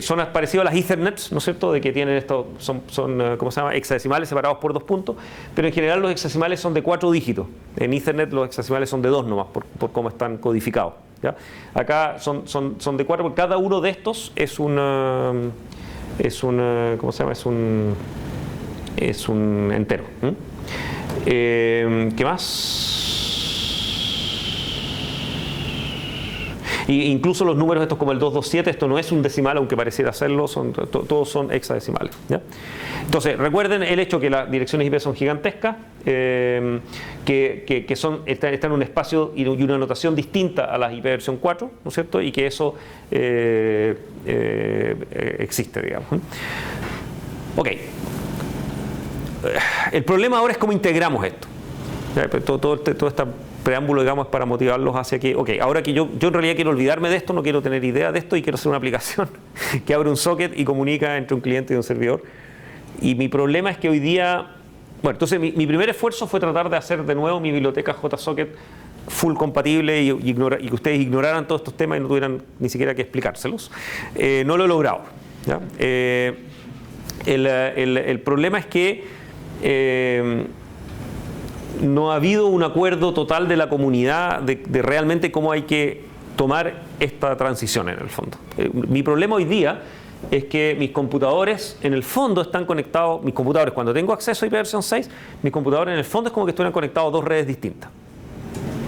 son parecidas a las Ethernets, ¿no es cierto?, de que tienen esto, son ¿cómo se llama?, hexadecimales separados por 2 puntos, pero en general los hexadecimales son de 4 dígitos. En Ethernet los hexadecimales son de 2 nomás, por cómo están codificados. ¿Ya? Acá son de 4, porque cada uno de estos es un ¿cómo se llama?, es un entero. ¿Qué más? Y incluso los números estos como el 227, esto no es un decimal, aunque pareciera serlo, todos son hexadecimales. ¿Ya? Entonces, recuerden el hecho que las direcciones IP son gigantescas, que están en un espacio y una notación distinta a las IP versión 4, ¿no es cierto? Y que eso existe, digamos. Ok. El problema ahora es cómo integramos esto. Todo este preámbulo, digamos, para motivarlos hacia que, ok, ahora que yo en realidad quiero olvidarme de esto, no quiero tener idea de esto y quiero hacer una aplicación que abre un socket y comunica entre un cliente y un servidor. Y mi problema es que hoy día, bueno, entonces mi primer esfuerzo fue tratar de hacer de nuevo mi biblioteca JSocket full compatible y que ustedes ignoraran todos estos temas y no tuvieran ni siquiera que explicárselos. No lo he logrado. ¿Ya? El problema es que no ha habido un acuerdo total de la comunidad de realmente cómo hay que tomar esta transición en el fondo. Mi problema hoy día es que mis computadores en el fondo están conectados, mis computadores cuando tengo acceso a IP versión 6, mis computadores en el fondo es como que estuvieran conectados a 2 redes distintas.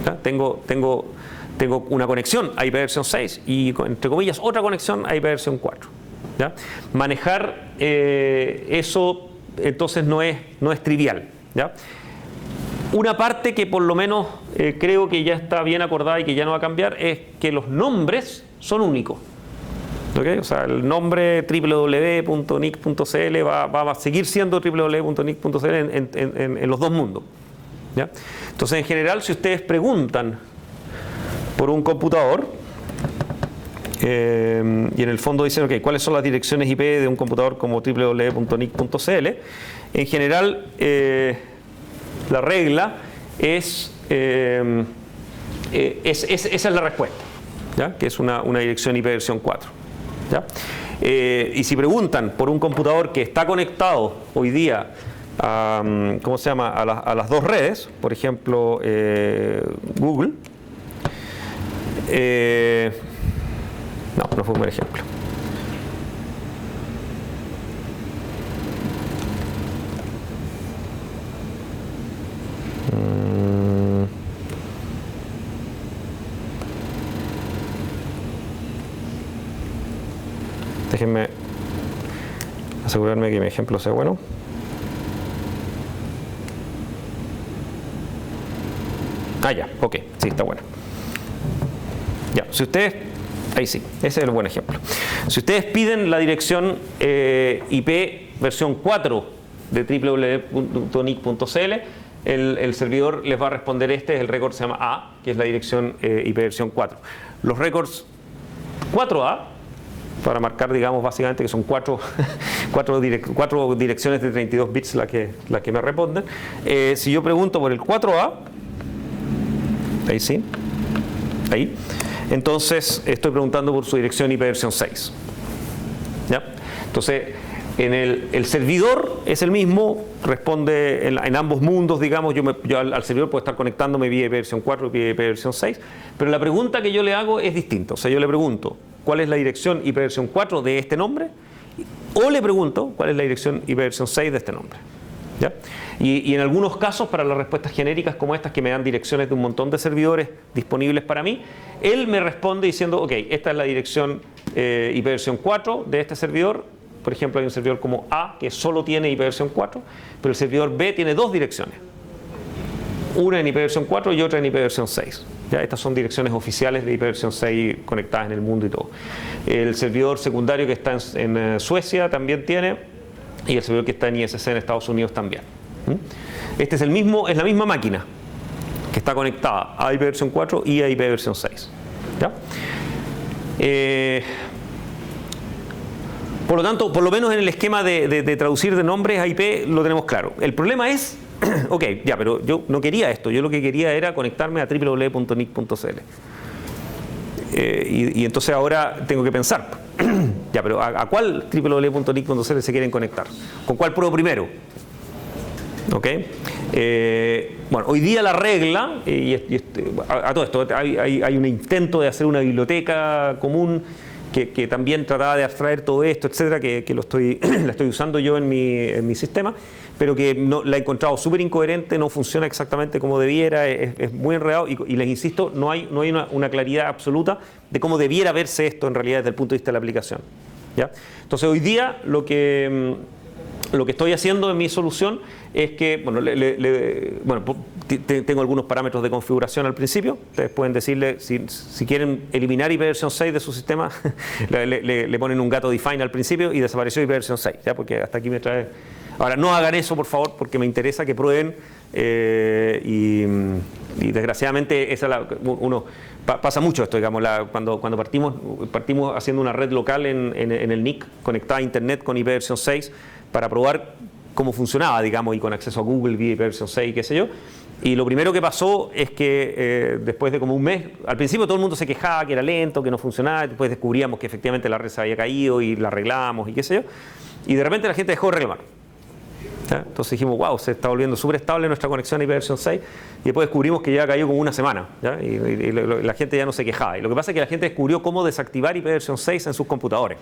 ¿Ya? Tengo una conexión a IP versión 6 y, entre comillas, otra conexión a IP versión 4. ¿Ya? Manejar eso entonces no es trivial. ¿Ya? Una parte que por lo menos creo que ya está bien acordada y que ya no va a cambiar es que los nombres son únicos. ¿Okay? O sea, el nombre www.nic.cl va a seguir siendo www.nic.cl en los dos mundos. ¿Ya? Entonces, en general, si ustedes preguntan por un computador y en el fondo dicen, ok, ¿cuáles son las direcciones IP de un computador como www.nic.cl? En general, la regla esa es la respuesta, ¿ya? Que es una dirección IP versión 4. ¿Ya? Y si preguntan por un computador que está conectado hoy día a, ¿cómo se llama?, a las 2 redes, por ejemplo, Google, no fue un buen ejemplo. Déjenme asegurarme que mi ejemplo sea bueno. Ya, ok, sí, está bueno. Ya, si ustedes, ahí sí, ese es el buen ejemplo. Si ustedes piden la dirección IP versión 4 de www.nic.cl, el servidor les va a responder el récord se llama A, que es la dirección IP versión 4. Los récords 4A, para marcar, digamos, básicamente que son cuatro direcciones de 32 bits las que me responden. Si yo pregunto por el 4A, ahí sí, ahí, entonces estoy preguntando por su dirección IP versión 6. ¿Ya? Entonces, el servidor es el mismo, responde en ambos mundos, digamos, yo al servidor puedo estar conectándome vía IP versión 4 y vía IP versión 6, pero la pregunta que yo le hago es distinta. O sea, yo le pregunto, ¿cuál es la dirección IP versión 4 de este nombre? O le pregunto, ¿cuál es la dirección IP versión 6 de este nombre? ¿Ya? Y en algunos casos, para las respuestas genéricas como estas, que me dan direcciones de un montón de servidores disponibles para mí, él me responde diciendo, ok, esta es la dirección IP versión 4 de este servidor. Por ejemplo, hay un servidor como A que solo tiene IP versión 4, pero el servidor B tiene 2 direcciones. Una en IP versión 4 y otra en IP versión 6. ¿ya? Estas son direcciones oficiales de IPv6 conectadas en el mundo y todo. El servidor secundario que está en Suecia también tiene, y el servidor que está en ISC en Estados Unidos también. Este es la misma máquina que está conectada a IPv4 y a IPv6. ¿Ya? Por lo tanto, por lo menos en el esquema de traducir de nombres a IP lo tenemos claro. El problema es, ok, ya, pero yo no quería esto, yo lo que quería era conectarme a www.nic.cl. Y entonces ahora tengo que pensar, ya, pero ¿a cuál www.nic.cl se quieren conectar? ¿Con cuál pruebo primero? ¿Ok? Bueno, hoy día la regla, a todo esto, hay un intento de hacer una biblioteca común que también trataba de abstraer todo esto, etcétera, que la estoy usando yo en mi sistema, pero que no, la he encontrado súper incoherente, no funciona exactamente como debiera, es muy enredado y les insisto, no hay una claridad absoluta de cómo debiera verse esto en realidad desde el punto de vista de la aplicación. ¿Ya? Entonces hoy día lo que estoy haciendo en mi solución es que, bueno, tengo algunos parámetros de configuración al principio. Ustedes pueden decirle, si quieren eliminar IPv6 de su sistema, le ponen un gato define al principio y desapareció IPv6, ¿ya? Porque hasta aquí me trae. Ahora, no hagan eso, por favor, porque me interesa que prueben y desgraciadamente pasa mucho esto, digamos, cuando partimos haciendo una red local en el NIC conectada a internet con IPv6 para probar cómo funcionaba, digamos, y con acceso a Google vía IPv6, qué sé yo. Y lo primero que pasó es que después de como un mes, al principio todo el mundo se quejaba que era lento, que no funcionaba, después descubríamos que efectivamente la red se había caído y la arreglamos y qué sé yo. Y de repente la gente dejó de reclamar. ¿Ya? Entonces dijimos, wow, se está volviendo súper estable nuestra conexión a IPv6 y después descubrimos que ya cayó como una semana, ¿ya? Y la gente ya no se quejaba. Y lo que pasa es que la gente descubrió cómo desactivar IPv6 en sus computadores.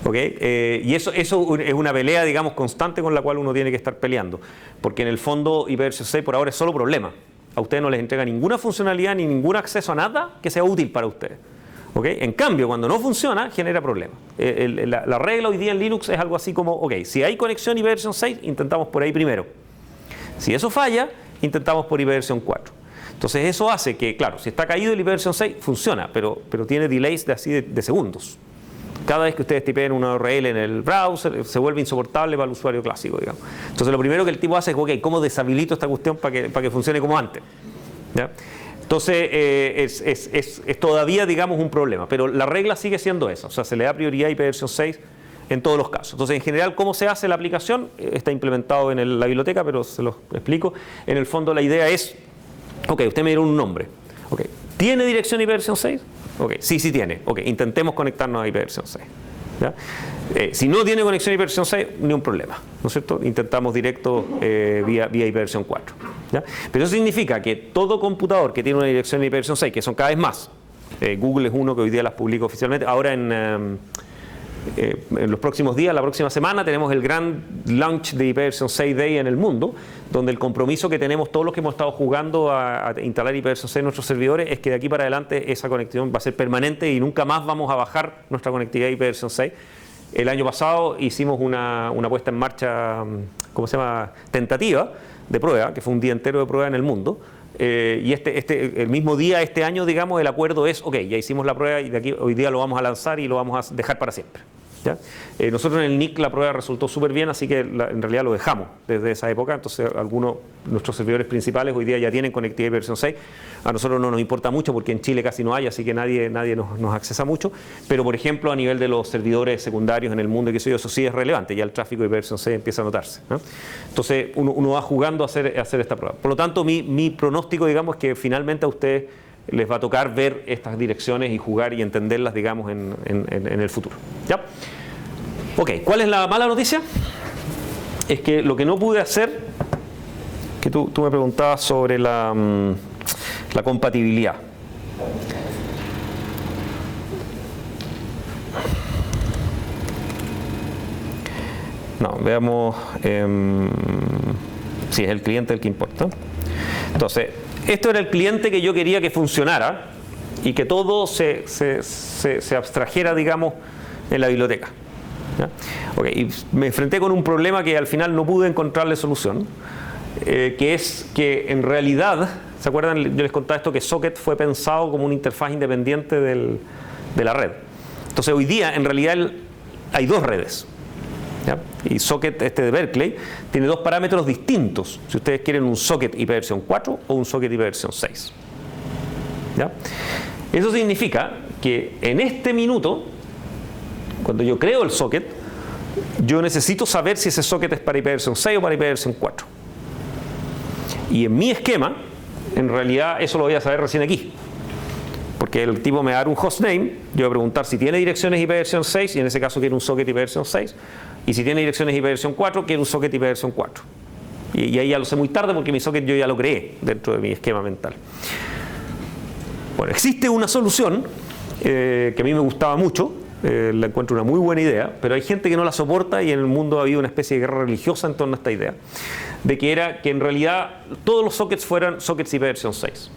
¿Okay? Y eso es una pelea, digamos, constante con la cual uno tiene que estar peleando, porque en el fondo IPv6 por ahora es solo problema. A ustedes no les entrega ninguna funcionalidad ni ningún acceso a nada que sea útil para ustedes. ¿Okay? En cambio, cuando no funciona, genera problemas. La regla hoy día en Linux es algo así como, ok, si hay conexión IPv6, intentamos por ahí primero. Si eso falla, intentamos por IPv4. Entonces eso hace que, claro, si está caído el IPv6, funciona, pero tiene delays de segundos. Cada vez que ustedes tipeen una URL en el browser, se vuelve insoportable para el usuario clásico, digamos. Entonces lo primero que el tipo hace es, ok, ¿cómo deshabilito esta cuestión para que funcione como antes? ¿Ya? Entonces es todavía, digamos, un problema, pero la regla sigue siendo esa, o sea, se le da prioridad a IPv6 en todos los casos. Entonces, en general, ¿cómo se hace la aplicación? Está implementado en la biblioteca, pero se lo explico. En el fondo la idea es, ok, usted me dio un nombre, okay, ¿tiene dirección IPv6? Ok, sí tiene, ok, intentemos conectarnos a IPv6. ¿Ya? Si no tiene conexión IPv6, ni un problema, ¿no es cierto? Intentamos directo vía IPv4. ¿Ya? Pero eso significa que todo computador que tiene una dirección IPv6, que son cada vez más, Google es uno que hoy día las publica oficialmente, ahora en los próximos días, la próxima semana, tenemos el gran launch de IPv6 Day en el mundo, donde el compromiso que tenemos todos los que hemos estado jugando a instalar IPv6 en nuestros servidores es que de aquí para adelante esa conexión va a ser permanente y nunca más vamos a bajar nuestra conectividad IPv6. El año pasado hicimos una puesta en marcha, ¿cómo se llama?, tentativa de prueba, que fue un día entero de prueba en el mundo. Y el mismo día, este año, digamos, el acuerdo es, ok, ya hicimos la prueba y de aquí hoy día lo vamos a lanzar y lo vamos a dejar para siempre. ¿Ya? Nosotros en el NIC la prueba resultó súper bien, así que en realidad lo dejamos desde esa época. Entonces algunos de nuestros servidores principales hoy día ya tienen conectividad IPv6. A nosotros no nos importa mucho porque en Chile casi no hay, así que nadie nos accesa mucho. Pero por ejemplo a nivel de los servidores secundarios en el mundo, y qué sé yo, eso sí es relevante, ya el tráfico IPv6 empieza a notarse, ¿no? Entonces uno va jugando a hacer esta prueba. Por lo tanto mi pronóstico, digamos, es que finalmente a ustedes les va a tocar ver estas direcciones y jugar y entenderlas, digamos, en el futuro. ¿Ya? Ok, ¿cuál es la mala noticia? Es que lo que no pude hacer, que tú me preguntabas sobre la compatibilidad. No, veamos, sí, es el cliente el que importa. Entonces, esto era el cliente que yo quería que funcionara y que todo se abstrajera, digamos, en la biblioteca. ¿Ya? Okay, y me enfrenté con un problema que al final no pude encontrarle solución, que es que en realidad, ¿Se acuerdan? Yo les contaba esto que socket fue pensado como una interfaz independiente de la red. Entonces hoy día en realidad hay dos redes. ¿Ya? Y socket de Berkeley tiene dos parámetros distintos. Si ustedes quieren un socket IPv4 o un socket IPv6. ¿Ya? Eso significa que en este minuto, cuando yo creo el socket, yo necesito saber si ese socket es para IPv6 o para IPv4. Y en mi esquema, en realidad eso lo voy a saber recién aquí. Porque el tipo me va a dar un hostname, yo voy a preguntar si tiene direcciones IPv6, y en ese caso quiero un socket IPv6, y si tiene direcciones IPv4, quiero un socket IPv4. Y ahí ya lo sé muy tarde porque mi socket yo ya lo creé dentro de mi esquema mental. Bueno, existe una solución que a mí me gustaba mucho, la encuentro una muy buena idea, pero hay gente que no la soporta y en el mundo ha habido una especie de guerra religiosa en torno a esta idea, de que era que en realidad todos los sockets fueran sockets IPv6,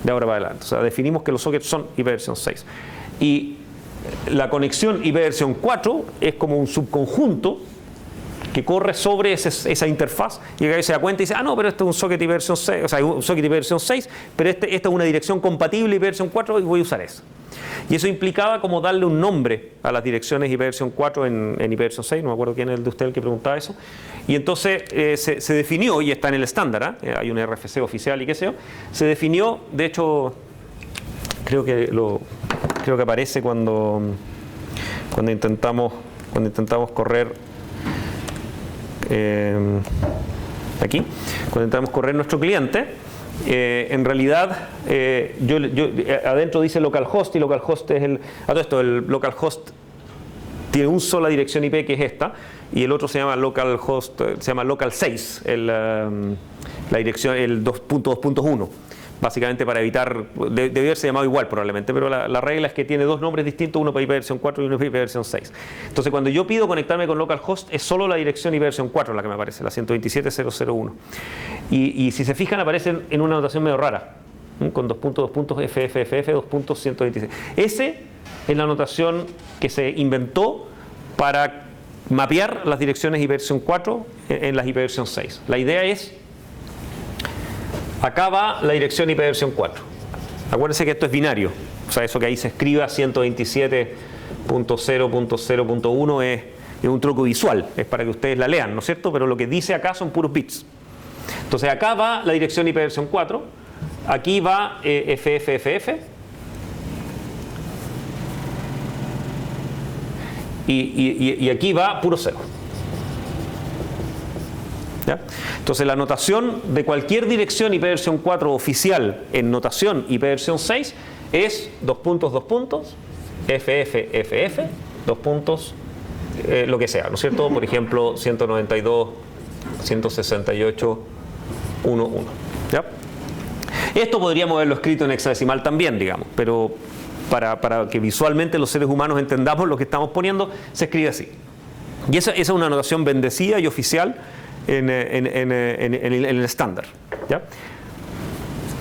de ahora para adelante. O sea, definimos que los sockets son IPv6. Y la conexión IPv4 es como un subconjunto que corre sobre esa interfaz y que se da cuenta y dice, ah no, pero este es un socket IPv6, o sea, un socket IPv6, pero esta es una dirección compatible IPv4 y voy a usar esa. Y eso implicaba como darle un nombre a las direcciones IPv4 en IPv6, no me acuerdo quién es el de usted el que preguntaba eso. Y entonces se definió, y está en el estándar, hay un RFC oficial y qué sé yo, se definió, de hecho, creo que aparece cuando intentamos correr aquí, cuando intentamos correr nuestro cliente. En realidad adentro dice localhost y localhost es el localhost tiene una sola dirección IP que es esta y el otro se llama localhost, se llama local6 la dirección, el 2.2.1, básicamente para evitar, debió haberse llamado igual probablemente, pero la regla es que tiene dos nombres distintos, uno para IPv4 y uno para IPv6. Entonces cuando yo pido conectarme con localhost es solo la dirección IPv4 la que me aparece, la 127.0.0.1. Y si se fijan aparecen en una notación medio rara, con 2.2.FFFF 2.126. Ese es la notación que se inventó para mapear las direcciones IPv4 en las IPv6. La idea es, acá va la dirección IPv4. Acuérdense que esto es binario, o sea, eso que ahí se escriba 127.0.0.1 es un truco visual, es para que ustedes la lean, ¿no es cierto? Pero lo que dice acá son puros bits. Entonces acá va la dirección IPv4, aquí va FFFF y aquí va puro cero. ¿Ya? Entonces la notación de cualquier dirección IPv4 oficial en notación IPv6 es FFFF, lo que sea, ¿no es cierto? Por ejemplo, 192.168.1.1. ¿Ya? Esto podríamos haberlo escrito en hexadecimal también, digamos, pero para que visualmente los seres humanos entendamos lo que estamos poniendo, se escribe así. Y esa es una notación bendecida y oficial en el estándar. ¿Ya?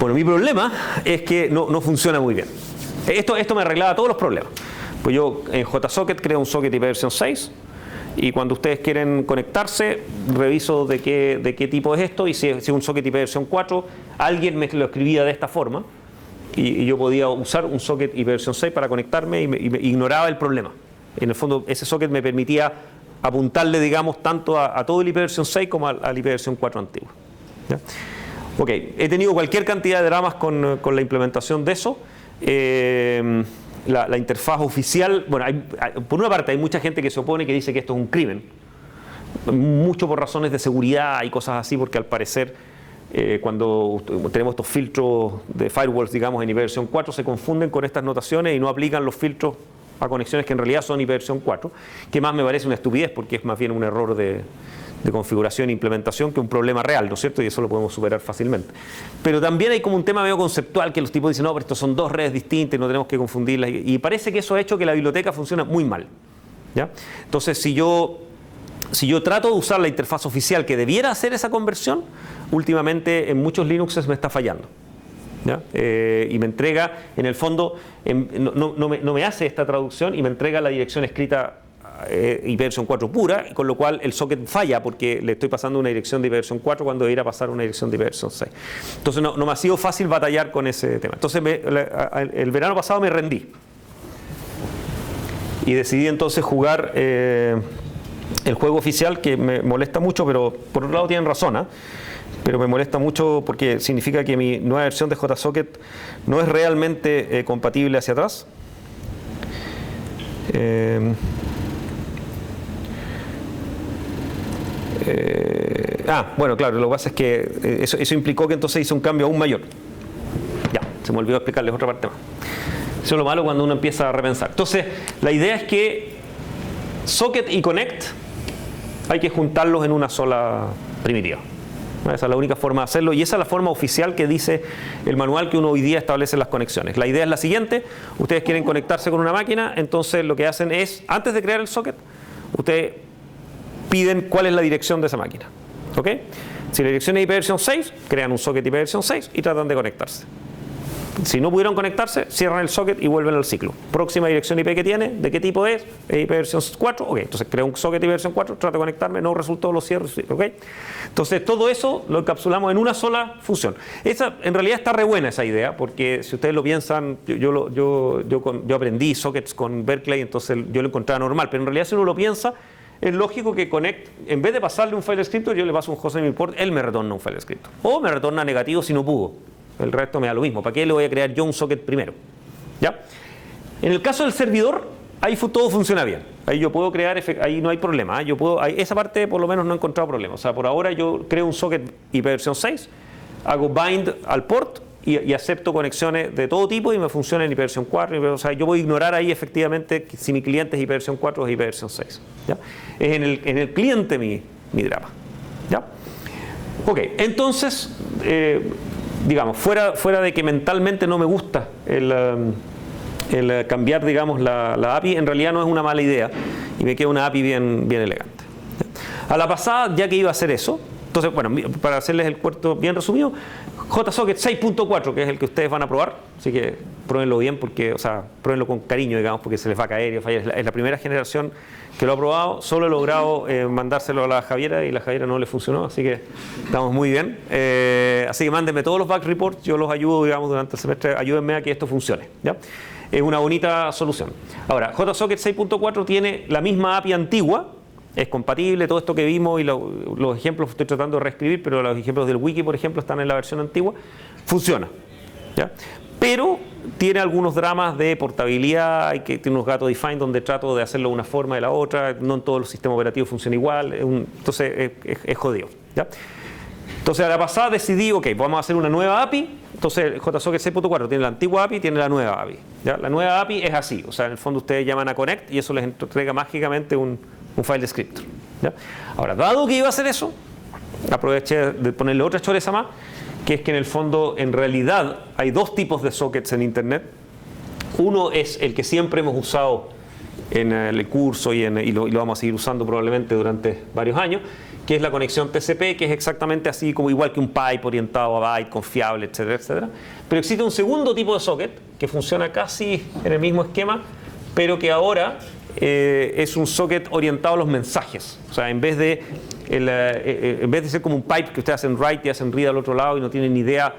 Bueno, mi problema es que no funciona muy bien. Esto me arreglaba todos los problemas. Pues yo en JSocket creo un socket IPv6 y cuando ustedes quieren conectarse, reviso de qué tipo es esto y si es un socket IPv4, alguien me lo escribía de esta forma y yo podía usar un socket IPv6 para conectarme y me ignoraba el problema. En el fondo, ese socket me permitía apuntarle, digamos, tanto a todo el IPv6 como al IPv4 antiguo. ¿Ya? Ok, he tenido cualquier cantidad de dramas con la implementación de eso. La interfaz oficial, bueno, por una parte hay mucha gente que se opone, que dice que esto es un crimen, mucho por razones de seguridad y cosas así, porque al parecer cuando tenemos estos filtros de firewalls, digamos, en IPv4 se confunden con estas notaciones y no aplican los filtros a conexiones que en realidad son IPv4, que más me parece una estupidez porque es más bien un error de configuración e implementación que un problema real, ¿no es cierto? Y eso lo podemos superar fácilmente. Pero también hay como un tema medio conceptual que los tipos dicen, no, pero estos son dos redes distintas y no tenemos que confundirlas. Y parece que eso ha hecho que la biblioteca funcione muy mal. ¿Ya? Entonces, si yo trato de usar la interfaz oficial que debiera hacer esa conversión, últimamente en muchos Linuxes me está fallando. ¿Ya? Y me entrega, en el fondo, no me hace esta traducción y me entrega la dirección escrita ipv 4 pura, con lo cual el socket falla porque le estoy pasando una dirección de ipv 4 cuando debería pasar una dirección de ipv 6. Entonces no me ha sido fácil batallar con ese tema. Entonces el verano pasado me rendí y decidí entonces jugar el juego oficial, que me molesta mucho, pero por otro lado tienen razón, ¿eh? Pero me molesta mucho porque significa que mi nueva versión de JSocket no es realmente compatible hacia atrás. Bueno, claro, lo que pasa es que eso implicó que entonces hice un cambio aún mayor. Ya, se me olvidó explicarles otra parte más. Eso es lo malo cuando uno empieza a repensar. Entonces, la idea es que socket y connect hay que juntarlos en una sola primitiva. Esa es la única forma de hacerlo y esa es la forma oficial que dice el manual que uno hoy día establece las conexiones. La idea es la siguiente: ustedes quieren conectarse con una máquina, entonces lo que hacen es, antes de crear el socket, ustedes piden cuál es la dirección de esa máquina. ¿Ok? Si la dirección es ipv 6, crean un socket ipv 6 y tratan de conectarse. Si no pudieron conectarse, cierran el socket y vuelven al ciclo. Próxima dirección IP que tiene, ¿de qué tipo es? ipv 4, ok. Entonces creo un socket ipv 4, trato de conectarme, no resultó, lo cierro, ok. Entonces todo eso lo encapsulamos en una sola función. Esa, en realidad está re buena esa idea, porque si ustedes lo piensan, yo aprendí sockets con Berkeley, entonces yo lo encontraba normal, pero en realidad si uno lo piensa, es lógico que Connect, en vez de pasarle un file descriptor, yo le paso un hostname import, él me retorna un file descriptor. O me retorna negativo si no pudo. El resto me da lo mismo. ¿Para qué le voy a crear yo un socket primero? ¿Ya? En el caso del servidor, ahí todo funciona bien. Ahí yo puedo crear, ahí no hay problema. Esa parte por lo menos no he encontrado problema. O sea, por ahora yo creo un socket ipv 6, hago bind al port y acepto conexiones de todo tipo y me funciona en ipv 4. O sea, yo voy a ignorar ahí efectivamente si mi cliente es ipv 4 o ipv 6. ¿Ya? Es en el cliente mi drama. ¿Ya? Ok, entonces, digamos, fuera de que mentalmente no me gusta el cambiar, digamos, la API, en realidad no es una mala idea y me queda una API bien elegante. A la pasada, ya que iba a hacer eso, entonces, bueno, para hacerles el cuento bien resumido, JSocket 6.4, que es el que ustedes van a probar, así que pruébenlo bien, o sea, pruébenlo con cariño, digamos, porque se les va a caer y fallar. Es la primera generación que lo ha probado, solo he logrado mandárselo a la Javiera y la Javiera no le funcionó, así que estamos muy bien. Así que mándenme todos los bug reports, yo los ayudo, digamos, durante el semestre, ayúdenme a que esto funcione, ¿ya? Es una bonita solución. Ahora, JSocket 6.4 tiene la misma API antigua, es compatible, todo esto que vimos y los ejemplos estoy tratando de reescribir, pero los ejemplos del wiki, por ejemplo, están en la versión antigua, funciona, ¿ya? Pero tiene algunos dramas de portabilidad, tiene unos gato define donde trato de hacerlo de una forma de la otra, no en todos los sistemas operativos funciona igual, entonces es jodido, ¿ya? Entonces a la pasada decidí, ok, vamos a hacer una nueva API. Entonces JSocket 6.4 tiene la antigua API y tiene la nueva API, ¿ya? La nueva API es así, o sea, en el fondo ustedes llaman a Connect y eso les entrega mágicamente un file descriptor, ¿ya? Ahora, dado que iba a hacer eso, aproveché de ponerle otra choreza más, que es que en el fondo, en realidad, hay dos tipos de sockets en Internet. Uno es el que siempre hemos usado en el curso y lo vamos a seguir usando probablemente durante varios años, que es la conexión TCP, que es exactamente así como igual que un pipe orientado a byte, confiable, etcétera, etcétera. Pero existe un segundo tipo de socket que funciona casi en el mismo esquema, pero que ahora es un socket orientado a los mensajes. O sea, en vez de ser como un pipe que ustedes hacen write y hacen read al otro lado y no tienen ni idea,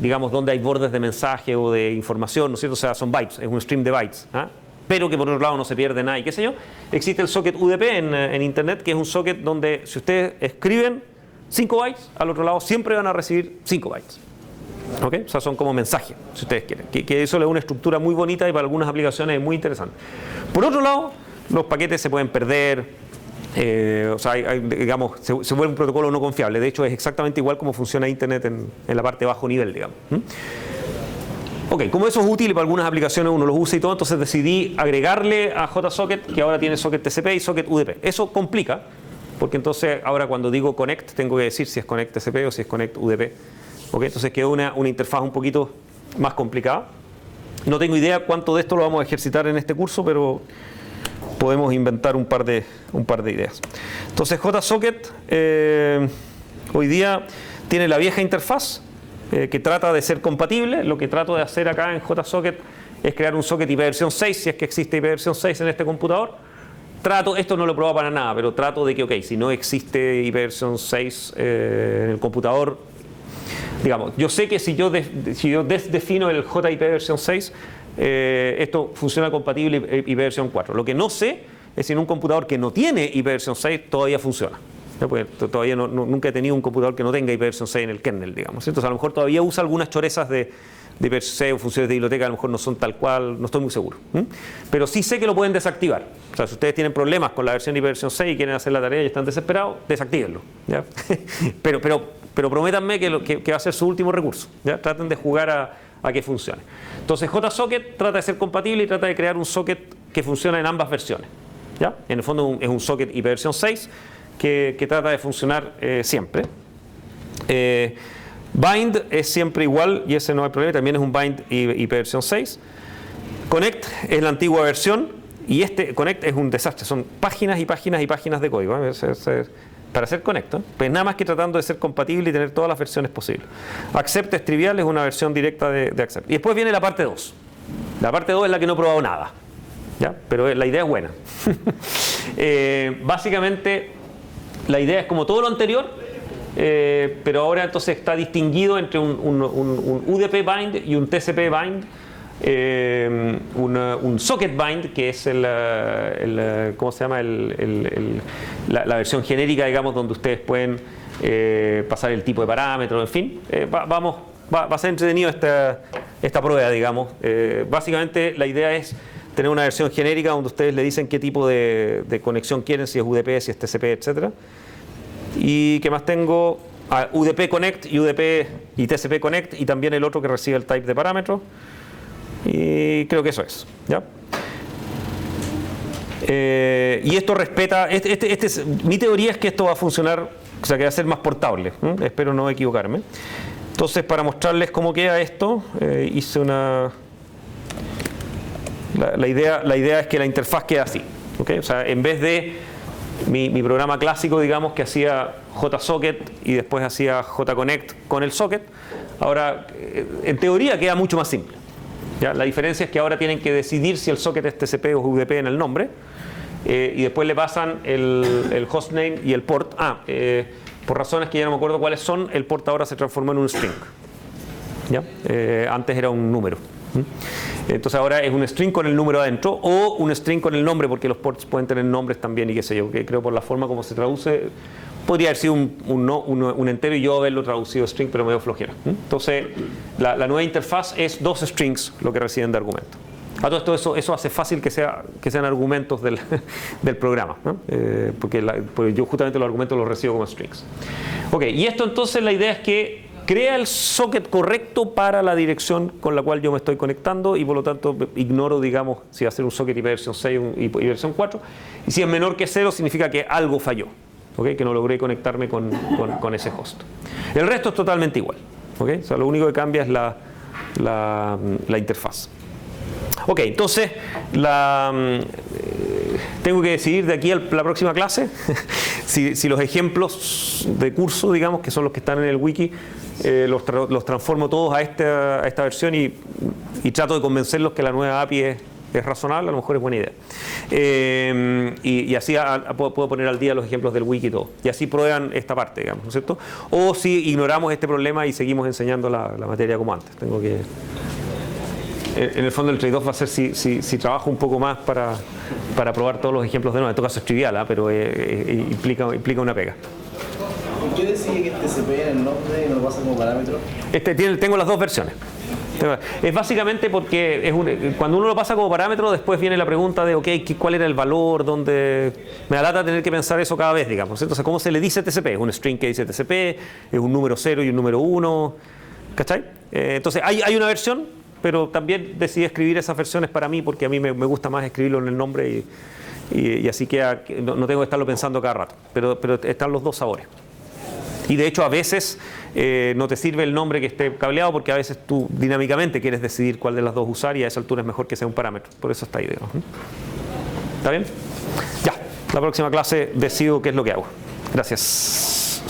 digamos, dónde hay bordes de mensaje o de información, ¿no es cierto? O sea, son bytes, es un stream de bytes, ¿ah? Pero que por otro lado no se pierde nada y qué sé yo. Existe el socket UDP en Internet, que es un socket donde si ustedes escriben 5 bytes, al otro lado siempre van a recibir 5 bytes. ¿Ok? O sea, son como mensajes, si ustedes quieren. Que eso le da una estructura muy bonita y para algunas aplicaciones es muy interesante. Por otro lado, los paquetes se pueden perder, o sea, digamos, se vuelve un protocolo no confiable. De hecho, es exactamente igual como funciona Internet en la parte de bajo nivel, digamos. Ok, como eso es útil para algunas aplicaciones, uno los usa y todo, entonces decidí agregarle a JSocket, que ahora tiene socket TCP y socket UDP. Eso complica, porque entonces ahora cuando digo connect, tengo que decir si es connect TCP o si es connect UDP. Ok, entonces quedó una interfaz un poquito más complicada. No tengo idea cuánto de esto lo vamos a ejercitar en este curso, pero podemos inventar un par de ideas. Entonces JSocket hoy día tiene la vieja interfaz, que trata de ser compatible. Lo que trato de hacer acá en JSocket es crear un socket ipv 6, si es que existe ipv 6 en este computador, trato, esto no lo he probado para nada, pero trato de que, ok, si no existe IPv 6 en el computador, digamos, yo sé que si yo defino el JIP 6, esto funciona compatible IPv 4. Lo que no sé es si en un computador que no tiene IPv 6 todavía funciona. Porque todavía nunca he tenido un computador que no tenga IPv 6 en el kernel, digamos. Entonces a lo mejor todavía usa algunas chorezas de IPv 6 o funciones de biblioteca, a lo mejor no son tal cual, no estoy muy seguro. Pero sí sé que lo pueden desactivar. O sea, si ustedes tienen problemas con la versión IPv 6 y quieren hacer la tarea y están desesperados, desactívenlo, ¿ya? pero prométanme que va a ser su último recurso, ¿ya? Traten de jugar a que funcione. Entonces JSocket trata de ser compatible y trata de crear un socket que funciona en ambas versiones, ¿ya? En el fondo es un socket IPv 6 que trata de funcionar siempre. Bind es siempre igual y ese no hay problema, también es un bind IPv 6. Connect es la antigua versión y este Connect es un desastre, son páginas y páginas y páginas de código para hacer Connect, pues nada más que tratando de ser compatible y tener todas las versiones posibles. Accept es trivial, es una versión directa de Accept. Y después viene la parte 2. La parte 2 es la que no he probado nada, ¿ya? Pero la idea es buena. Básicamente la idea es como todo lo anterior, pero ahora entonces está distinguido entre un UDP bind y un TCP bind, un socket bind, que es ¿cómo se llama? La versión genérica, digamos, donde ustedes pueden pasar el tipo de parámetros, en fin. Va a ser entretenido esta prueba, digamos. Básicamente la idea es tener una versión genérica donde ustedes le dicen qué tipo de conexión quieren, si es UDP, si es TCP, etc. Y que más tengo UDP Connect y UDP y TCP Connect, y también el otro que recibe el type de parámetros. Y creo que eso es, ¿ya? Y esto respeta, mi teoría es que esto va a funcionar, o sea, que va a ser más portable. Espero no equivocarme. Entonces, para mostrarles cómo queda esto, hice una... La idea es que la interfaz quede así, ¿okay? O sea, en vez de mi programa clásico, digamos, que hacía JSocket y después hacía JConnect con el socket, ahora en teoría queda mucho más simple, ¿ya? La diferencia es que ahora tienen que decidir si el socket es TCP o UDP en el nombre, y después le pasan el hostname y el port. Por razones que ya no me acuerdo cuáles son, el port ahora se transformó en un string, ¿ya? Antes era un número. Entonces ahora es un string con el número adentro o un string con el nombre, porque los ports pueden tener nombres también y qué sé yo, que creo por la forma como se traduce podría haber sido un entero y yo haberlo traducido string, pero medio flojera. Entonces la nueva interfaz es 2 strings lo que reciben de argumento. A todo esto eso hace fácil que sean argumentos del programa, ¿no? Porque yo justamente los argumentos los recibo como strings. Ok, y esto entonces la idea es que crea el socket correcto para la dirección con la cual yo me estoy conectando, y por lo tanto ignoro, digamos, si va a ser un socket IPv 6 y IPv 4. Y si es menor que 0 significa que algo falló, ¿okay? Que no logré conectarme con ese host. El resto es totalmente igual, ¿okay? O sea, lo único que cambia es la interfaz. Ok, entonces tengo que decidir de aquí a la próxima clase si los ejemplos de curso, digamos, que son los que están en el wiki, los transformo todos a esta versión y trato de convencerlos que la nueva API es razonable. A lo mejor es buena idea. Y así puedo poner al día los ejemplos del wiki y todo. Y así prueban esta parte, digamos, ¿no es cierto? O si ignoramos este problema y seguimos enseñando la materia como antes. En el fondo el trade-off va a ser si trabajo un poco más para probar todos los ejemplos de nuevo. En todo caso es trivial, pero implica una pega. ¿Por qué decide que este TCP en el nombre y no lo pasa como parámetro? Tengo las dos versiones. Es básicamente porque cuando uno lo pasa como parámetro, después viene la pregunta de, ok, ¿cuál era el valor? ¿Dónde? Me da lata tener que pensar eso cada vez, digamos. Entonces, ¿cómo se le dice TCP? Es un string que dice TCP, es un número 0 y un número 1, ¿cachai? Entonces, hay una versión, pero también decidí escribir esas versiones para mí, porque a mí me gusta más escribirlo en el nombre y así queda, no tengo que estarlo pensando cada rato. Pero están los dos sabores. Y de hecho a veces no te sirve el nombre que esté cableado, porque a veces tú dinámicamente quieres decidir cuál de las dos usar, y a esa altura es mejor que sea un parámetro. Por eso está ahí, digamos. ¿Está bien? Ya, la próxima clase decido qué es lo que hago. Gracias.